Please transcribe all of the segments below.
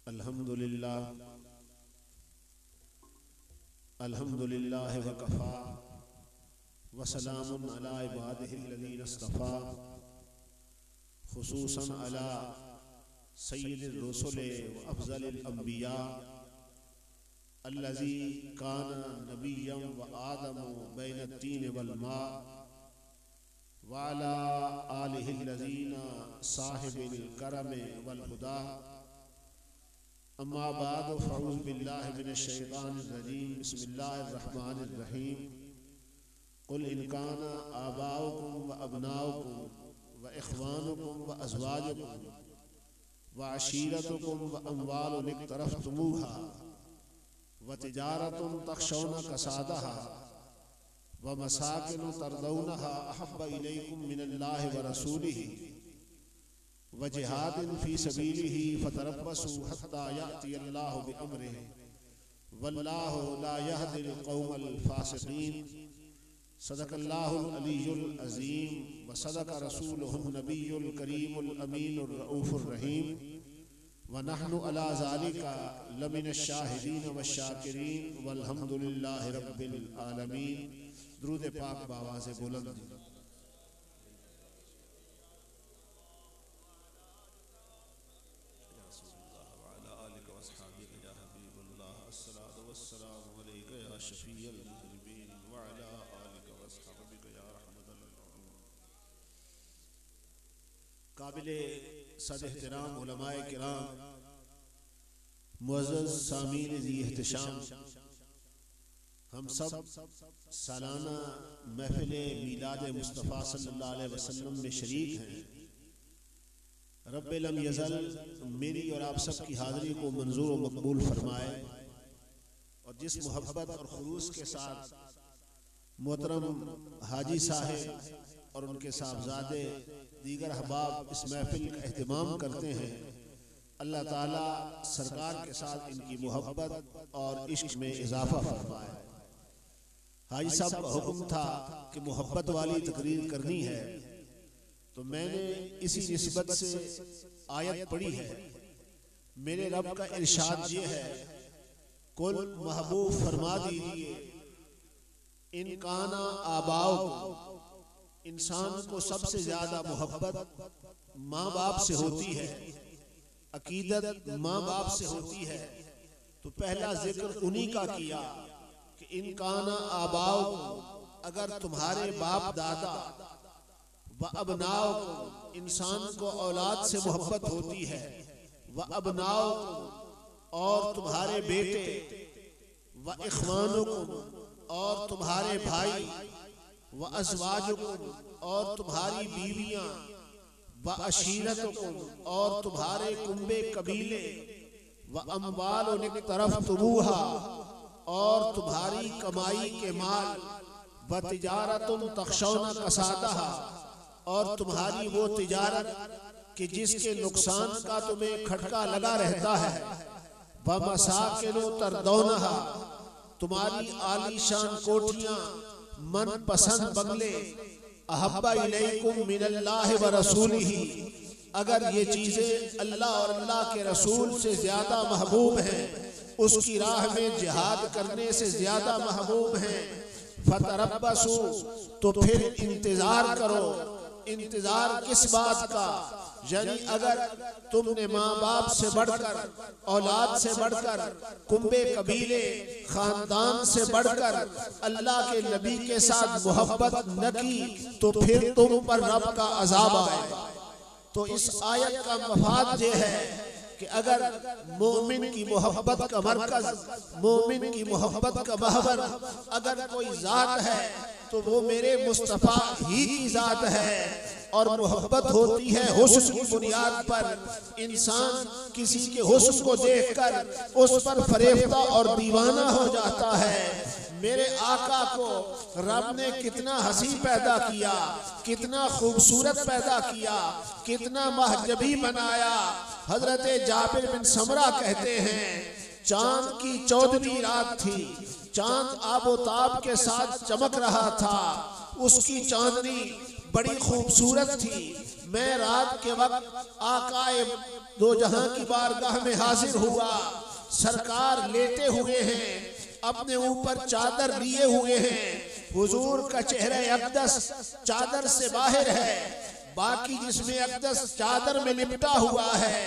अल्हम्दुलिल्लाह वकफ़ा वसलामुन अला इबादिहिल्लज़ीना इस्तफ़ा खुसूसन अला सय्यिदिर रुसुल व अफ़ज़लिल अंबिया अल्लज़ी काना नबिय्यन व आदम बैन तीन वल मा व अला आलिहिल्लज़ीना साहिबिल करम वल हुदा अम्मा बाद फ़अऊज़ु बिल्लाहि मिनश शैतानिर रजीम बिस्मिल्लाहिर रहमानिर रहीम कुल इन काना आबाउकुम व अबनाउकुम व इख़वानुकुम व अज़वाजुकुम व अशीरतुकुम व अम्वालुन इक़्तरफ़्तुमूहा व तिजारतुन तख़शौना कसादहा व मसाकिनु तरदौनहा अहब्ब इलैकुम मिनल्लाहि व रसूलिही व जिहादिन फ़ी सबीलिही फ़तरब्बसू हत्ता यातियल्लाहु बिअम्रिही वल्लाहु ला यहदिल क़ौमल फ़ासिक़ीन। सदक़ल्लाहुल अलीयुल अज़ीम व सदक़ रसूलुहुन नबियुल करीमुल अमीनुर रऊफ़ुर रहीम व नहनु अला ज़ालिका लमिनश शाहिदीन वश्शाकिरीन वल्हम्दुलिल्लाहि रब्बिल आलमीन। दुरूद पाक बावाज़े बुलंद। काबिले सद एहतराम उलमाए किराम मुअज़्ज़ज़ सामीन ज़ी एहतिशाम, हम सब सालाना महफ़िल मीलाद मुस्तफ़ा सल्लल्लाहु अलैहि वसल्लम में शरीक हैं। रब्बे लम यज़ल मेरी और आप सब की हाज़िरी को मंजूर व मकबूल फरमाए और जिस मोहब्बत और खुलूस के साथ मोहतरम हाजी साहब और उनके साहबजादे दीगर अहबाब इस महफिल का एहतमाम करते हैं, अल्लाह ताला सरकार के साथ इनकी मोहब्बत और इश्क में इजाफा फरमाए। हाजी साहब का हुक्म था कि मोहब्बत वाली तकरीर करनी है, तो मैंने इसी निस्बत से आयत पढ़ी है। मेरे रब का इरशाद ये है, कुल महबूब फरमा दीजिए इन काना आबाओ, इंसान को सबसे ज्यादा मोहब्बत माँ बाप से होती है, अकीदत माँ बाप से होती है। तो पहला जिक्र उन्हीं का किया कि इन काना आबाओ, अगर तुम्हारे बाप दादा व अबनाओ, इंसान को औलाद से मोहब्बत होती है, व अबनाओ और तुम्हारे बेटे, व इख़वानुकुम और तुम्हारे भाई, व अज़वाजुकुम और तुम्हारी बीवियां, व अशीरतुकुम और तुम्हारे कुंबे कबीले, व अम्वालुन इक़्तरफ़्तुमूहा और तुम्हारी कमाई के माल, व तिजारतुन तख़शौना कसादहा और तुम्हारी वो तिजारत कि जिसके नुकसान का तुम्हें खटका लगा रहता है, व मसाकिनु तरदौनहा, तुम्हारी आलीशान कोठियां, मन पसंद बंगले, अहब्बा इलैकुम मिनल्लाहि व रसूलिही, अगर ये चीजें अल्लाह और अल्लाह के रसूल से ज्यादा महबूब हैं, उसकी राह में जिहाद करने से ज्यादा महबूब हैं, फतरब्बसू, तो फिर इंतजार करो। इंतजार किस बात का? यानी अगर तुमने माँ बाप से बढ़कर, औलाद से बढ़कर, कुंबे कबीले खानदान से बढ़कर अल्लाह के नबी के साथ मोहब्बत न की, तो फिर तुम पर रब का अजाब आएगा। तो इस आयत का मफाद ये है कि अगर मोमिन की मोहब्बत का मरकज, मोमिन की मोहब्बत का महवर अगर कोई जात है, तो वो मेरे मुस्तफ़ा ही की जात है। और मोहब्बत होती है हुस्न की बुनियाद पर। इंसान किसी के हुस्न को देखकर उस पर फरेफ्ता और दीवाना हो जाता है। मेरे आका को रब ने कितना हसी पैदा किया, कितना खूबसूरत पैदा किया, कितना महजबी बनाया। हजरत जाबिर बिन समरा कहते हैं, चांद की 14वीं रात थी, चांद आबोताब के साथ चमक रहा था, उसकी चांदनी बड़ी खूबसूरत थी। मैं रात के वक्त आकाए दो जहां की बारगाह में हाजिर हुआ। सरकार लेटे हुए हैं, अपने ऊपर चादर लिए हुए हैं। हुजूर का चेहरा अक़दस चादर से बाहर है, बाकी जिसमें अक़दस चादर में लिपटा हुआ है।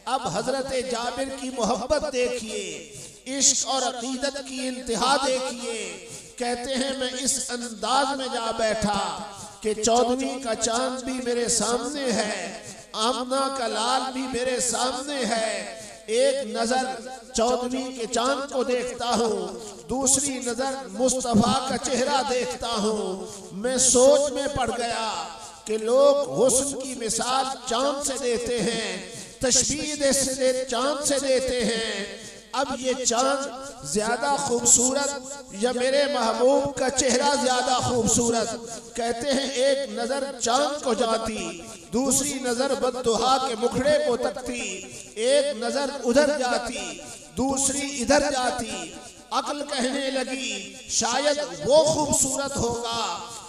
अब हजरत जाबिर की मोहब्बत देखिए, इश्क और अकीदत की इंतहा देखिए। कहते हैं मैं इस अंदाज में जा बैठा कि 14वीं का चांद भी मेरे सामने है, आमना का लाल भी मेरे सामने है। एक नजर 14वीं के चांद को देखता हूँ, दूसरी नजर मुस्तफा का चेहरा देखता हूँ। मैं सोच में पड़ गया कि लोग हुस्न की मिसाल चांद से देते हैं, तशबीह से चांद से देते हैं। अब ये चांद ज्यादा खूबसूरत या मेरे महबूब का चेहरा ज्यादा खूबसूरत? कहते हैं एक नजर चांद को जाती, दूसरी नजर बद्दुहा के मुखड़े को तकती। एक नजर उधर जाती, दूसरी इधर जाती। अक्ल कहने लगी शायद वो खूबसूरत होगा,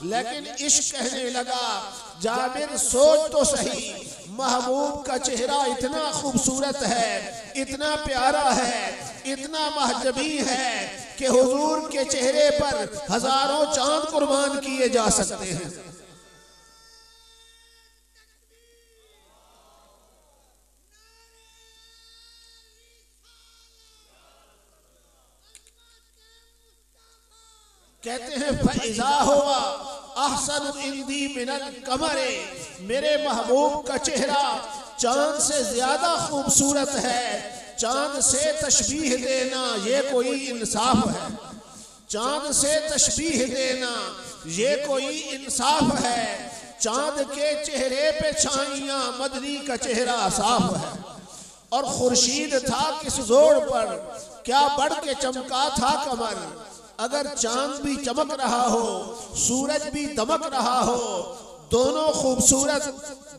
लेकिन इश्क कहने लगा जाबिर सोच तो सही, महबूब का चेहरा इतना खूबसूरत है, इतना प्यारा है, इतना महजबी है कि हुजूर के चेहरे पर हजारों चांद कुर्बान किए जा सकते हैं। कहते हैं फैज़ा हुआ अहसन इंदी मिनल कमरे, मेरे महबूब का चेहरा चांद से ज्यादा खूबसूरत है। चांद से तशबीह देना ये कोई इंसाफ है, चांद से तशबीह देना ये कोई इंसाफ है। चांद के चेहरे पे छाइयां, मदनी का चेहरा साफ है। और खुर्शीद था किस जोड़ पर, क्या बढ़ के चमका था कमर। अगर चांद भी चमक रहा हो, सूरज भी दमक रहा हो, दोनों खूबसूरत,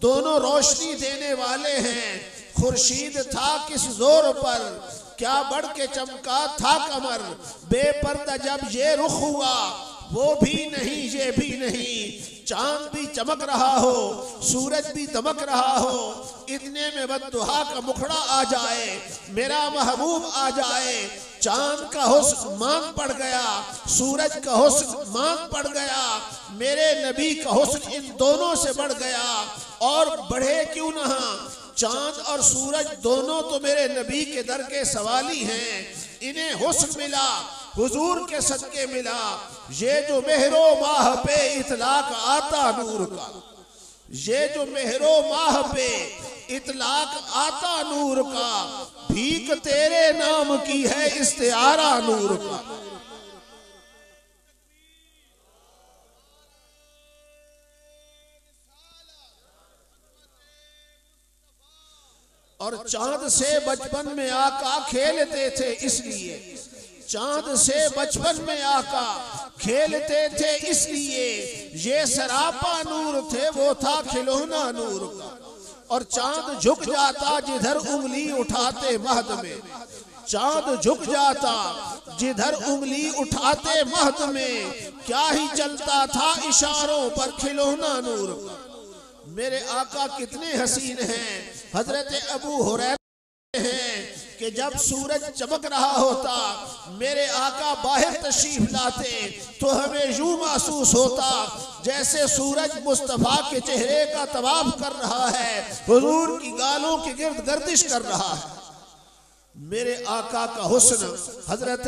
दोनों रोशनी देने वाले हैं। खुर्शीद था किस जोर पर, क्या बढ़ के चमका था कमर। बेपर्दा जब ये रुख हुआ, वो भी नहीं ये भी नहीं। चांद भी चमक रहा हो, सूरज भी दमक रहा हो, इतने में बद्दुहा का मुखड़ा आ जाए, मेरा महबूब आ जाए। चांद का हुस्न मांग पड़ गया, सूरज का हुस्न मांग पड़ गया, मेरे नबी का हुस्न इन दोनों से बढ़ गया। और बढ़े क्यों ना, चांद और सूरज दोनों तो मेरे नबी के दर के सवाली हैं। इन्हें हुस्न मिला, हुजूर के सदके मिला। ये जो मेहरो माह पे इतलाक आता नूर का, ये जो मेहरो माह पे इतलाक आता नूर का, भीख तेरे नाम की है इस्तिआरा नूर का। और चांद से बचपन में आका खेलते थे, इसलिए चांद से बचपन में आका खेलते थे, इसलिए ये सरापा नूर थे, वो था खिलौना नूर का। और चांद झुक जाता जिधर उंगली उठाते महद में, चांद झुक जाता जिधर उंगली उठाते महद में। क्या ही चलता था इशारों पर खिलौना नूर का। मेरे आका कितने हसीन हैं। हजरत अबू हुरैरा हैं कि जब सूरज चमक रहा होता, मेरे आका बाहर तशरीफ लाते तो हमें यूं महसूस होता जैसे सूरज मुस्तफा के चेहरे का तवाफ कर रहा है, हुजूर की गालों के गिर्द गर्दिश कर रहा है। मेरे आका का हुस्न, हजरत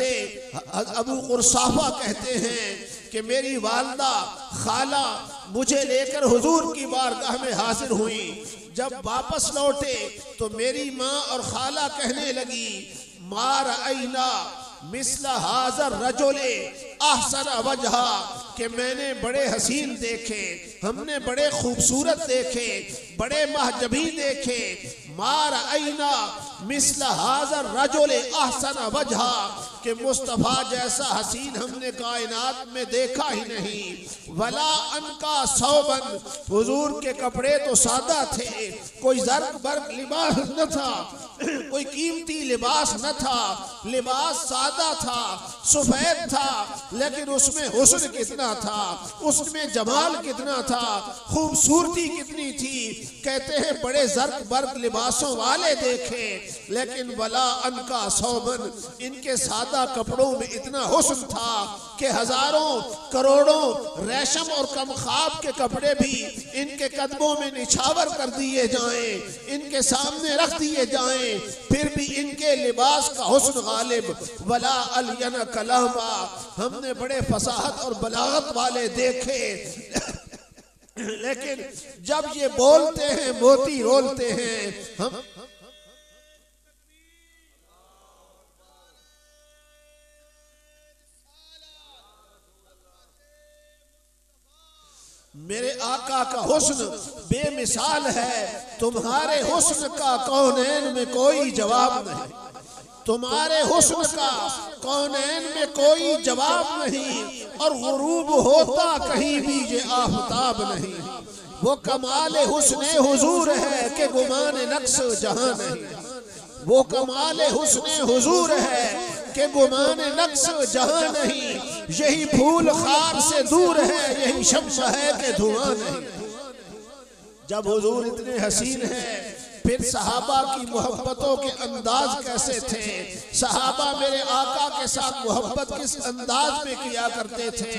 अबू कुरसाफा कहते हैं कि मेरी वालदा खाला मुझे लेकर हुजूर की बारगाह में हाजिर हुई। जब वापस लौटे तो मेरी माँ और खाला कहने लगी, मार आईना मिसला हाजर रजोले अहसन वजहा, कि मैंने बड़े हसीन देखे, हमने बड़े खूबसूरत देखे, बड़े महजबी देखे। मार आईना मिस्ल हाज़र रजुल अहसन वजहा, कि मुस्तफ़ा जैसा हसीन हमने कायनात में देखा ही नहीं। वला अनका सौबन, हुजूर के कपड़े तो सादा थे, कोई ज़र्क बर्क लिबास न था, कोई कीमती लिबास न था, लिबास सादा था, सफेद था, लेकिन उसमें हुस्न कितना था, उसमें जमाल कितना था, खूबसूरती कितनी थी। कहते हैं बड़े ज़र्क बर्क लिबासों वाले देखे, लेकिन वला अनका सौबन, इनके सादा कपड़ों में इतना हुस्न था कि हजारों करोड़ों रेशम और कमखाब के कपड़े भी इनके कदमों में निछावर कर दिए जाएं, इनके सामने रख दिए जाएं, फिर भी इनके लिबास का हुस्न गालिब। वला अलियन कलामा, हमने बड़े फसाहत और बलागत वाले देखे, लेकिन जब ये बोलते हैं मोती रोलते हैं। हम मेरे आका का हुस्न बेमिसाल है, तुम्हारे हुस्न का कौनैन में कोई जवाब नहीं, तुम्हारे हुस्न का कौनैन में कोई जवाब नहीं, और गुरूब होता कहीं भी ये आफताब नहीं। वो कमाल हुस्ने हुजूर है कि गुमान नक्श जहां नहीं, वो कमाल हुस्ने हुजूर है कि गुमान नक्श जहां नहीं। यही फूल खार से दूर है, यही शम्स है कि धुआं नहीं। जब हुजूर इतने हसीन हैं, फिर सहाबा की मोहब्बतों के अंदाज कैसे थे। सहाबा मेरे आका के साथ मोहब्बत किस अंदाज में किया करते थे।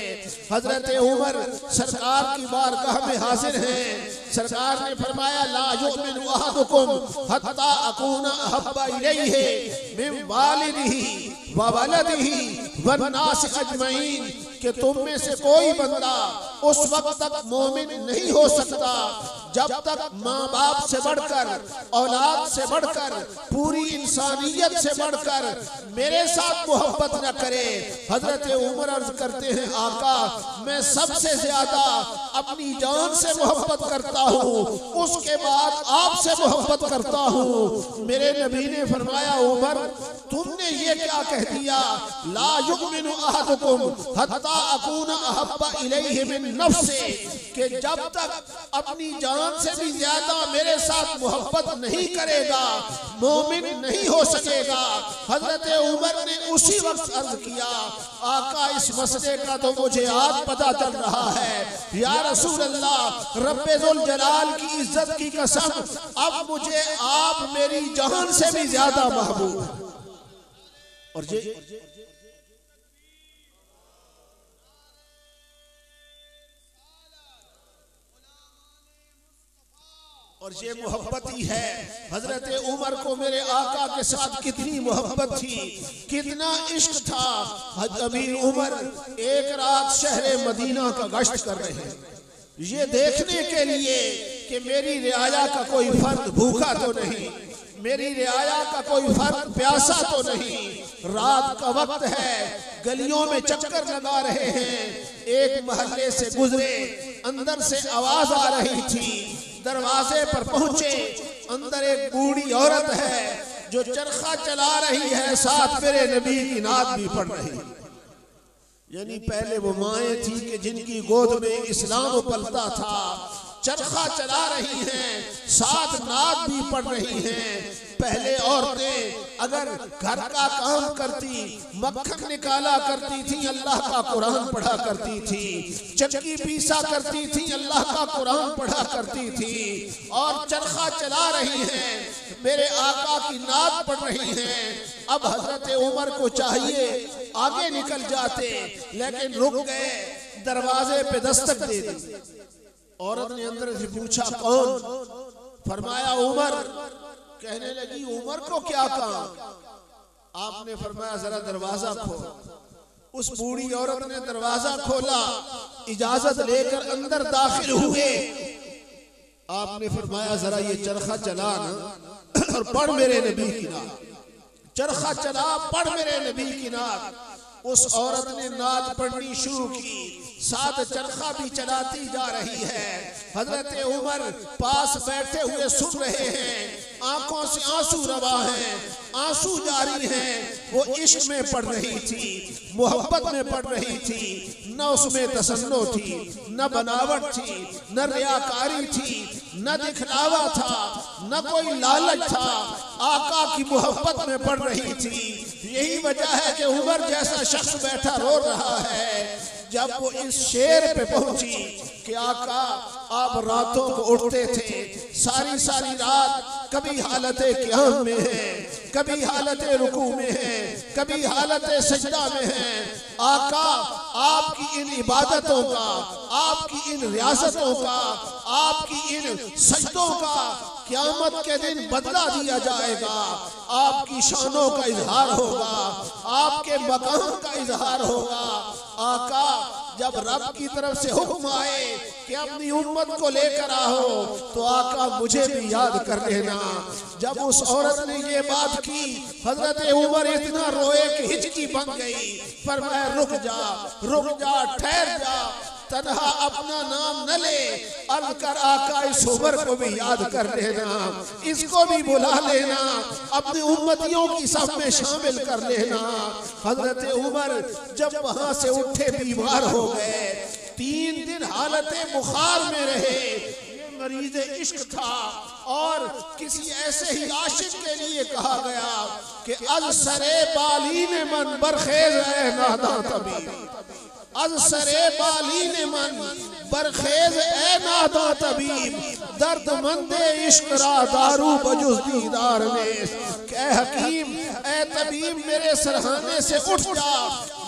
हजरत उमर सरकार की बारगाह में हाजिर हैं, सरकार ने फरमाया ला युमिनु अहदुकुम हत्ता अकूना अहब्बा इलैहि मिन वालिदिही व वलदिही वन नास अजमईन, कि तुम में से कोई बंदा उस वक्त तक मोमिन नहीं हो सकता जब तक माँ बाप से बढ़कर, औलाद से बढ़कर, पूरी इंसानियत से बढ़कर मेरे साथ मोहब्बत न करे। हजरत उमर अर्ज करते हैं आका, मैं सबसे ज्यादा अपनी जान से मोहब्बत करता हूँ, उसके बाद आपसे मोहब्बत करता हूँ। मेरे नबी ने फरमाया उमर तुमने ये क्या कह दिया, ला युमिनु अहदुकुम हत्ता अकूना अहब्बा इलैहि मिन नफ्से, कि जब तक अपनी जान से भी ज्यादा मेरे साथ मोहब्बत नहीं करेगा मोमिन नहीं हो सकेगा। हजरत उमर ने उसी वक्त अर्ज किया आका इस मसले का तो मुझे आज पता चल रहा है, या रसूल अल्लाह रब्बे जुल जलाल की इज्जत की कसम, अब मुझे आप मेरी जान से भी ज्यादा महबूब है। और ये मोहब्बत ही है। हजरत उमर को मेरे आका के साथ कितनी मोहब्बत थी, कितना इश्क था। अमीर उमर एक रात शहर मदीना का गश्त कर रहे हैं, ये देखने के लिए कि मेरी रियाया का कोई फर्द भूखा तो नहीं, मेरी रियाया का कोई फर्द प्यासा तो नहीं। रात का वक्त है, गलियों में चक्कर लगा रहे हैं, एक महल्ले से गुजरे, अंदर से आवाज आ रही थी। दरवाजे पर पहुंचे, अंदर एक बूढ़ी औरत है जो चरखा चला रही है, साथ मेरे नबी की नात भी पढ़ रही है। यानी पहले वो माएँ थी कि जिनकी गोद में इस्लाम पलता था, चरखा चला रही हैं, साथ नात भी पढ़ रही हैं। पहले औरतें अगर घर का काम करती, मक्खन निकाला करती थी, अल्लाह का कुरान पढ़ा करती थी, चक्की पीसा करती थी, अल्लाह का कुरान पढ़ा करती थी, और चरखा चला रही हैं, मेरे आका की नात पढ़ रही हैं। अब हजरत उमर को चाहिए आगे निकल जाते, लेकिन रुक गए, दरवाजे पे दस्तक दे दी। औरत ने अंदर से पूछा कौन? फरमाया उमर। कहने लगी उमर को क्या काम? आपने फरमाया जरा दरवाजा खोल। उस बूढ़ी औरत ने दरवाजा खोला, इजाजत लेकर अंदर दाखिल हुए। आपने फरमाया जरा ये चरखा चला ना और पढ़ मेरे नबी की नात। चरखा चला, पढ़ मेरे नबी की नात। उस औरत ने नात पढ़नी शुरू की, साथ चरखा भी चलाती जा रही है। हजरत उमर पास बैठे हुए सुन रहे हैं। आंखों से आंसू रवा हैं, आंसू जारी हैं। वो इश्क में पड़ रही थी, मोहब्बत में पड़ रही थी, न उसमें तसन्नो थी, न बनावट थी, न रियाकारी थी, न दिखलावा था, न कोई लालच था। आका की मोहब्बत में पड़ रही थी। यही वजह है कि उमर जैसा शख्स बैठा रो रहा है। जब वो इस शेर पे पहुंची कि आका आप रातों को उठते थे, सारी सारी रात कभी हालत क़याम में है, कभी हालत रुकू में है, कभी हालत सजदा में है। आका आपकी इन इबादतों का, आपकी इन रियासतों का, आपकी इन सजदों का क़यामत के दिन बदला दिया जाएगा। आपकी शानों का इजहार होगा, आपके मकाम का इजहार होगा। आका जब रब की तरफ से हुक्म आए कि अपनी उम्मत को लेकर आओ, तो आका मुझे भी याद कर लेना। जब उस औरत ने ये बात की, हजरत उमर इतना रोए कि हिचकी बन गई। पर मैं रुक जा, ठहर जा, तन्हा अपना नाम न ले, अर्ज कर आका इस उमर को भी याद कर लेना, इसको भी बुला लेना, अपनी उम्मतियों की सब में शामिल कर लेना। हजरत उमर जब वहां से उठे बीमार हो गए, 3 दिन हालत बुखार में रहे। ये मरीज इश्क था और किसी ऐसे ही आशिक के लिए कहा गया कि अज सरे बाली ने मन बरखेज है नादा तबीब, अज सरे बाली ने मन बरखेज ए नादा तबीब, दर्द मंदे इश्क रा दारू बजुज दीदार में। ए हकीम, ए तबीब, मेरे सरहाने से उठ जा।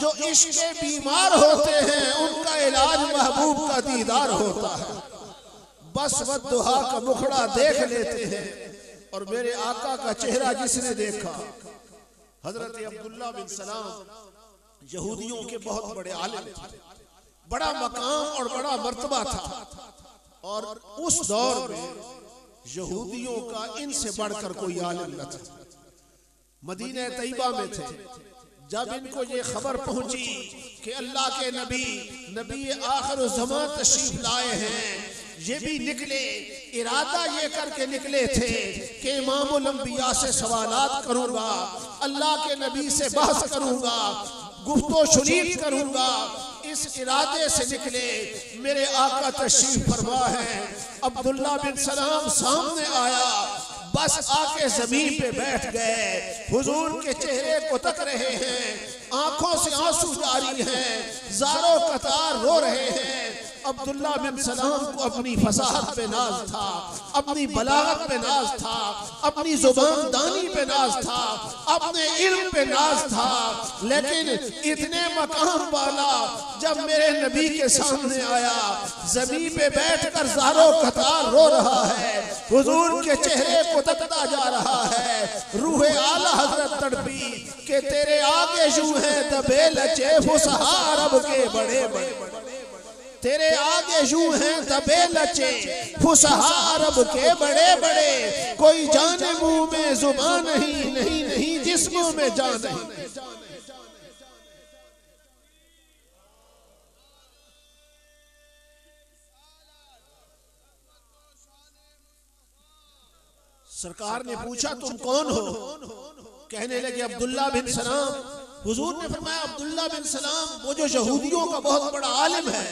जो इश्क के बीमार होते हैं उनका इलाज महबूब का दीदार होता है। बस वद्दुहा का मुखड़ा देख लेते हैं और मेरे आका का चेहरा जिसने देखा, हजरत अब्दुल्ला बिन सलाम यहूदियों के बहुत बड़े आलिम थे, बड़ा मकाम और बड़ा मर्तबा था। और उस दौर में यहूदियों का इनसे बढ़कर कोई आलिम न था। मदीना तैयबा में थे। जब इनको ये खबर पहुंची कि अल्लाह के नबी आखिर ज़मान तशरीफ लाए हैं, ये भी निकले। इरादा ये करके निकले थे कि इमामुल अंबिया से सवालात करूंगा, अल्लाह के नबी से बहस करूंगा, गुफ्तो शुनीद करूंगा। इस इरादे से निकले। मेरे आका तशरीफ फरमा है। अब्दुल्ला बिन सलाम सामने आया, बस आके जमीन पे बैठ गए। हुजूर के चेहरे को तक रहे हैं, आंखों से आंसू जारी हैं, ज़ारो कतार रो रहे हैं। अब्दुल्ला बिन सलाम को अपनी फसाहत पे नाज था, अपनी बलागत पे नाज था, अपनी जुबान दानी पे नाज था, अपने इल्म पे नाज था। लेकिन इतने मकाम वाला जब मेरे नबी के सामने आया, जमीन पे बैठकर ज़ारो कतार रो रहा है, हुजूर के चेहरे को तकता जा रहा है। रूहे आला हजरत तड़पी के तेरे आगे जू है दबे लचे फुसहा अरब के बड़े बड़े, तेरे आगे यूं हैं दबे लचे फुसहा अरब के बड़े बड़े। कोई जाने मुंह में जुबान नहीं, नहीं नहीं जिस्मों में जान नहीं। सरकार ने पूछा तुम कौन हो? कहने लगे अब्दुल्ला बिन सलाम। हुजूर ने फरमाया अब्दुल्ला बिन सलाम वो जो यहूदियों का बहुत बड़ा आलिम है।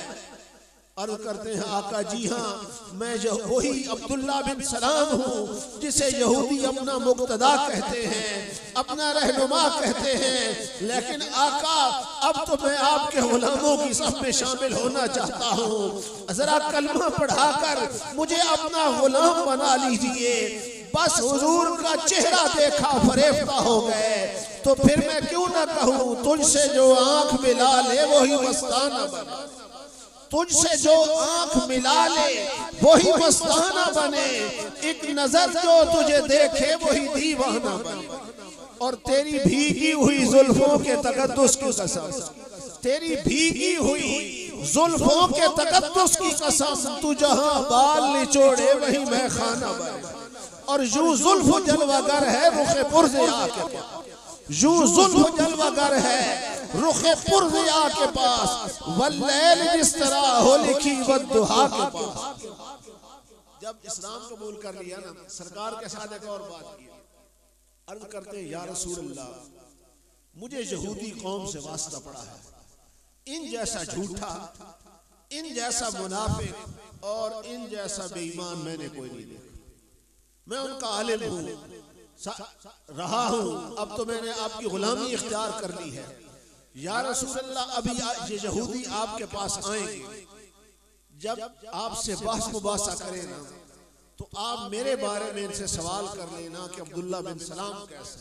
अर्ज करते हैं आका जी हाँ, मैं वही अब्दुल्ला बिन सलाम हूँ जिसे यहूदी अपना मुक्तदा कहते हैं, अपना रहनुमा कहते हैं। लेकिन आका अब तो मैं आपके गुलामों की सब में शामिल होना चाहता हूँ। जरा कलमा पढ़ाकर मुझे अपना गुलाम बना लीजिए। बस हुजूर का चेहरा देखा फरेफ्ता हो गए। तो फिर मैं क्यों ना कहूँ, तुझसे जो आंख मिला ले वही मस्ताना बने, तुझसे जो आंख मिला ले वही मस्ताना बने। एक नजर जो तुझे देखे वही दीवाना बने। और तेरी भीगी हुई जुल्फों के तकद्दुस की कसम, तेरी भीगी हुई जुल्फों के तकद्दुस की कसम, तू जहां बाल निचोड़े वही मैं खाना बने। और यूं जुल्फ जलवागर है रुखे पुरज़िया के पास, यूं जुल्फ जलवागर है रुखे पुरज़िया के पास। वल्लैल जिस तरह हो लिखी वद्दुहा के पास। जब इस्लाम कबूल कर लिया ना, सरकार के साथ एक और बात की, अर्ज करते या रसूल अल्लाह, मुझे यहूदी कौम से वास्ता पड़ा है, इन जैसा झूठा, इन जैसा मुनाफिक और इन जैसा बेईमान मैंने कोई नहीं देखा। मैं उनका आलिम हूँ, रहा हूँ, अब तो मैंने आपकी गुलामी इख्तियार कर ली है। या रसूल अल्लाह, अभी ये यहूदी आपके पास आएंगे, जब आपसे बहस मुबासा करें ना, तो आप मेरे बारे में इनसे सवाल कर लेना कि अब्दुल्ला बिन सलाम कैसा,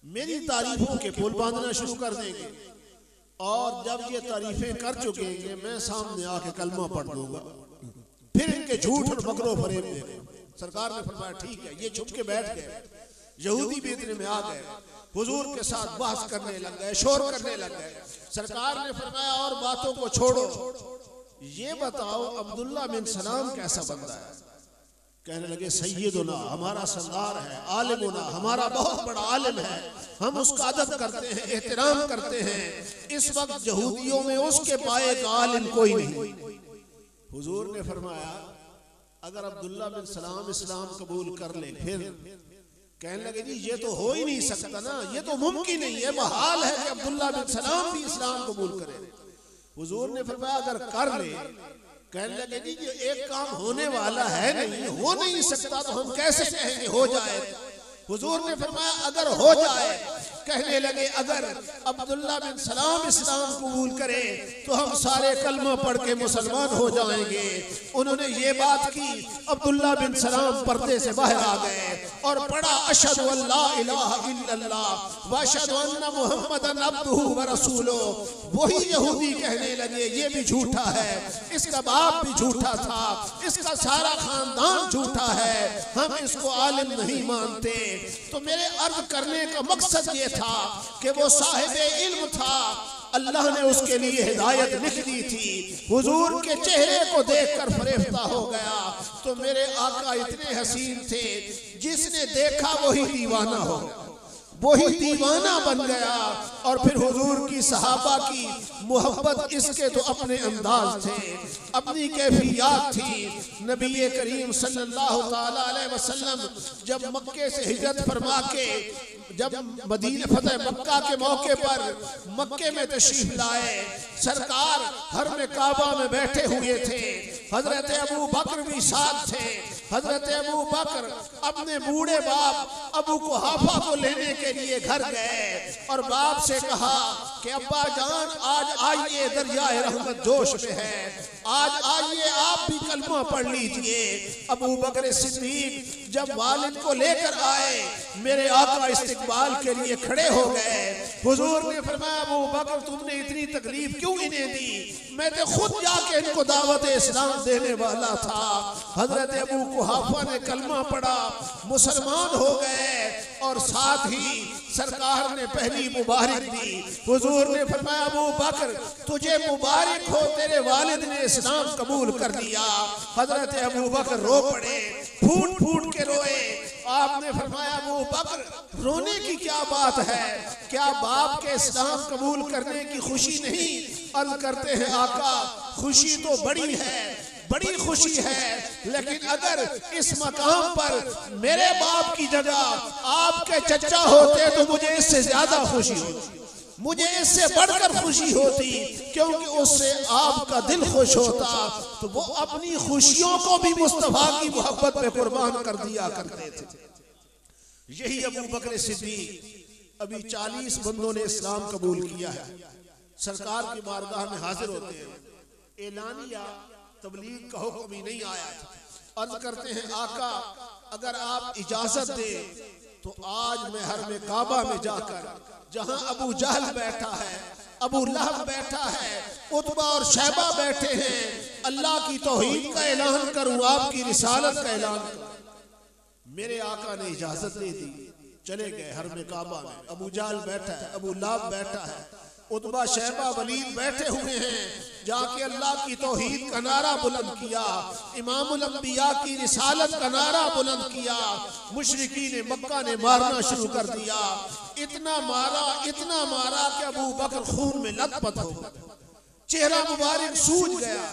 मेरी तारीफों के पुल बांधना शुरू कर देंगे, और जब ये तारीफें कर चुकेंगे मैं सामने आके कलमा पढ़ दूंगा, फिर इनके झूठ और बकरो फरेब देंगे। सरकार ने फरमाया ठीक है। ये छुप के बैठ गए, यहूदी भी इतने में आ गए, हुजूर के साथ बहस करने लग गए, शोर करने लग गए। सरकार ने फरमाया और बातों को छोड़ो, ये बताओ अब्दुल्ला बिन सलाम कैसा बंदा है। कहने लगे सैयदुना, हमारा सरदार है, आलिमुना, हमारा बहुत बड़ा आलिम है, हम उसका अदब करते हैं, एहतराम करते हैं। इस वक्त यहूदियों में उसके पाए का आलिम कोई नहीं। हुजूर ने फरमाया अगर अब्दुल्ला बिन सलाम इस्लाम कबूल कर ले फिर? कहने लगे जी ये तो हो ही नहीं सकता ना, ये तो मुमकिन नहीं है, महाल है कि अब्दुल्ला बिन सलाम भी इस्लाम कबूल करे। हुजूर ने फरमाया अगर कर ले, कहने लगे जी ये एक काम होने वाला है नहीं, हो नहीं सकता, तो हम कैसे कहेंगे हो जाए। हुजूर ने फरमाया अगर हो जाए, कहने लगे अगर अब्दुल्ला बिन सलाम इस्लाम कबूल करे तो हम सारे कलमा पढ़ के मुसलमान हो जाएंगे। उन्होंने ये बात की, अब्दुल्ला बिन सलाम पर्दे से बाहर आ गए और पढ़ा अशहदु अल्ला इलाहा इल्लल्लाह व अशहदु अन्ना मुहम्मदन अब्दुहु व रसूलुहु। वही यहूदी कहने लगे ये भी झूठा है, इसका बाप भी झूठा था, इसका सारा खानदान झूठा है, हम इसको आलिम नहीं मानते। तो मेरे अर्ज करने का मकसद ये था कि वो साहिबे इल्म था, अल्लाह ने उसके लिए हिदायत लिख दी थी। हुजूर के चेहरे को देखकर फरेफ्ता हो गया। तो मेरे आका इतने हसीन थे, जिसने देखा वही दीवाना हो गया, वही दीवाना बन गया। और फिर हुजूर की सहाबा की मोहब्बत, इसके तो अपने अंदाज थे, अपनी कैफियत थी। नबी करीम सल्लल्लाहु ताला अलैहि वसल्लम जब मक्के से हिजरत फरमा के जब मदीना फतेह मक्का के मौके पर मक्के में तशरीफ लाए, सरकार हर में काबा में बैठे हुए थे। हजरत अबू बकर भी साथ थे। हजरत अबू बकर अपने बूढ़े बाप अबू कुहाफा को लेने के लिए घर गए और बाप से कहा कि अब्बा जान आज आइए, दरियाए रहमत जोश में है, आज आइए आप भी कलमा पढ़ लीजिए। अबू बकर सिद्दीक जब वालिद को लेकर आए, मेरे आका इस्तिकबाल के लिए खड़े हो गए। हुजूर ने फरमाया अबू बकर तुमने इतनी तकलीफ क्यों इन्हें दी, मैं तो खुद जाके इनको दावत इस्लाम देने वाला था। हजरत अबू कुहाफा ने कलमा पढ़ा, मुसलमान हो गए और साथ ही सरकार ने पहली मुबारक दी। हुजूर ने फरमाया अबू बकर तुझे मुबारक हो, तेरे वालिद ने इस्लाम कबूल कर लिया। हजरत अबू बकर रो पड़े, फूट फूट के रोए। आपने फरमाया अबू बकर रोने की क्या बात है, क्या बाप के इस्लाम कबूल करने की खुशी नहीं? अर्ज करते हैं आका खुशी तो बड़ी है, बड़ी खुशी है, लेकिन अगर इस मकाम पर मेरे बाप की जगह आपके चचा होते तो मुझे इससे ज्यादा खुशी होती, मुझे इससे बढ़कर खुशी होती, क्योंकि उससे आपका दिल खुश होता। तो वो अपनी खुशियों को भी मुस्तफा की मोहब्बत में कुर्बान कर दिया करते थे। यही अबू बकर सिद्दीक, अभी 40 बंदों ने इस्लाम कबूल किया है, सरकार की बारगाह में हाजिर होते हैं। एलानिया तबलीग का हुक्म ही नहीं आया था। अर्ज करते हैं आका अगर आप इजाजत दे तो आज मैं हर में काबा में जाकर जहां अबू जहल बैठा है, अबू लहब बैठा है, उतबा और शैबा बैठे हैं, अल्लाह की तौहीद का ऐलान करूं, आपकी रिसालत का ऐलान करूं। मेरे आका ने इजाजत दे दी, चले गए हर में काबा में। अबू जहल बैठा है, अबू लहब बैठा है, उतबा शैबा वलीद बैठे हुए हैं, जाके अल्लाह की तौहीद का नारा बुलंद किया, इमामुल अंबिया की रिसालत का नारा बुलंद किया। मुशरिकीन मक्का ने मारना शुरू कर दिया, इतना मारा कि अबू बकर खून में लथपथ हो गया, चेहरा मुबारक सूज गया।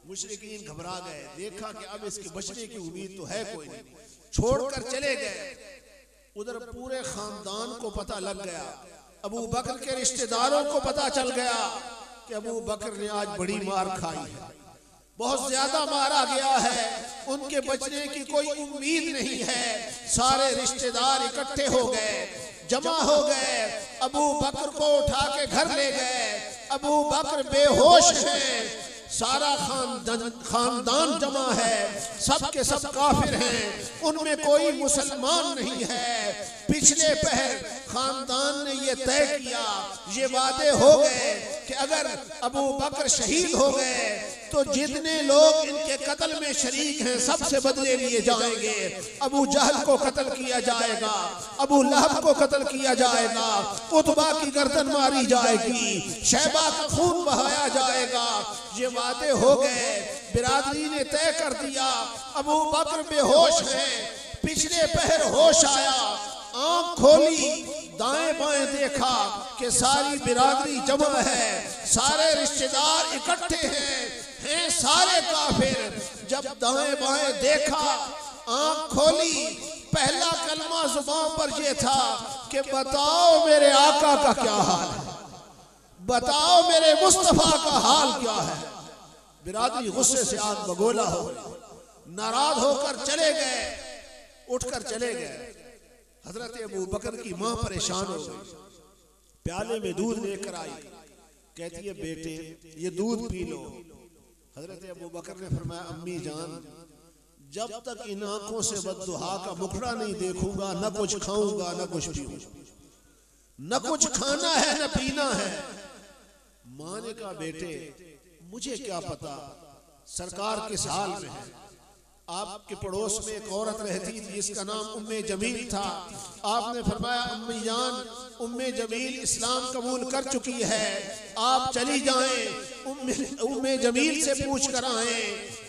मुशरिकीन घबरा गए, देखा कि अब इसके बचने की उम्मीद तो है कोई नहीं, छोड़कर चले गए। उधर पूरे खानदान को पता लग गया, अबू बकर के रिश्तेदारों को पता चल गया कि अबू बकर ने आज बड़ी मार खाई है, बहुत ज्यादा मारा गया है, उनके बचने की कोई उम्मीद नहीं है। सारे रिश्तेदार इकट्ठे हो गए, जमा हो गए, अबू बकर को उठा के घर ले गए। अबू बकर बेहोश हैं, सारा खानदान जमा है, सब के सब काफिर हैं, उनमें कोई मुसलमान नहीं है। पिछले पहर खानदान ने ये तय किया, ये वादे हो गए कि अगर अबू बकर शहीद हो गए तो जितने लोग इनके कत्ल में शरीक हैं सबसे बदले लिए जाएंगे। अबू जहल को कत्ल किया जाएगा, अबू लहब को कत्ल किया जाएगा, उतबा की गर्दन मारी जाएगी, शैबा का खून बहाया जाएगा। ये वादे हो गए, बिरादरी ने तय कर दिया। अबू बकर बेहोश हैं, पिछले पहर होश आया, आंख खोली, दाएं बाएं देखा कि सारी बिरादरी जमा है, सारे रिश्तेदार इकट्ठे हैं सारे काफिर। जब दाएं बाएं देखा, आंख खोली, पहला कलमा जुबान पर ये था कि बताओ मेरे आका का क्या हाल है, बताओ मेरे मुस्तफा का हाल क्या है। बिरादरी गुस्से से आग बगोला हो गई, नाराज होकर चले गए, उठकर चले गए। हजरत अबू बकर की मां परेशान हो गई, प्याले में दूध लेकर आई, कहती है बेटे ये दूध पी लो। हजरत अबू बकर ने फरमाया अम्मी जान, जब तक इन आंखों से बद्दुहा का मुखड़ा नहीं देखूंगा न कुछ खाऊंगा न कुछ पीऊंगा, न कुछ खाना है न पीना है। मां ने कहा बेटे मुझे क्या पता सरकार किस हाल में है। आपके पड़ोस में एक औरत रहती थी जिसका नाम उम्मे जमील था। आपने फरमाया अम्मी जान, उम्मे जमील इस्लाम कबूल कर चुकी है, आप चली जाएं, उम्मे जमील से पूछ कर आए।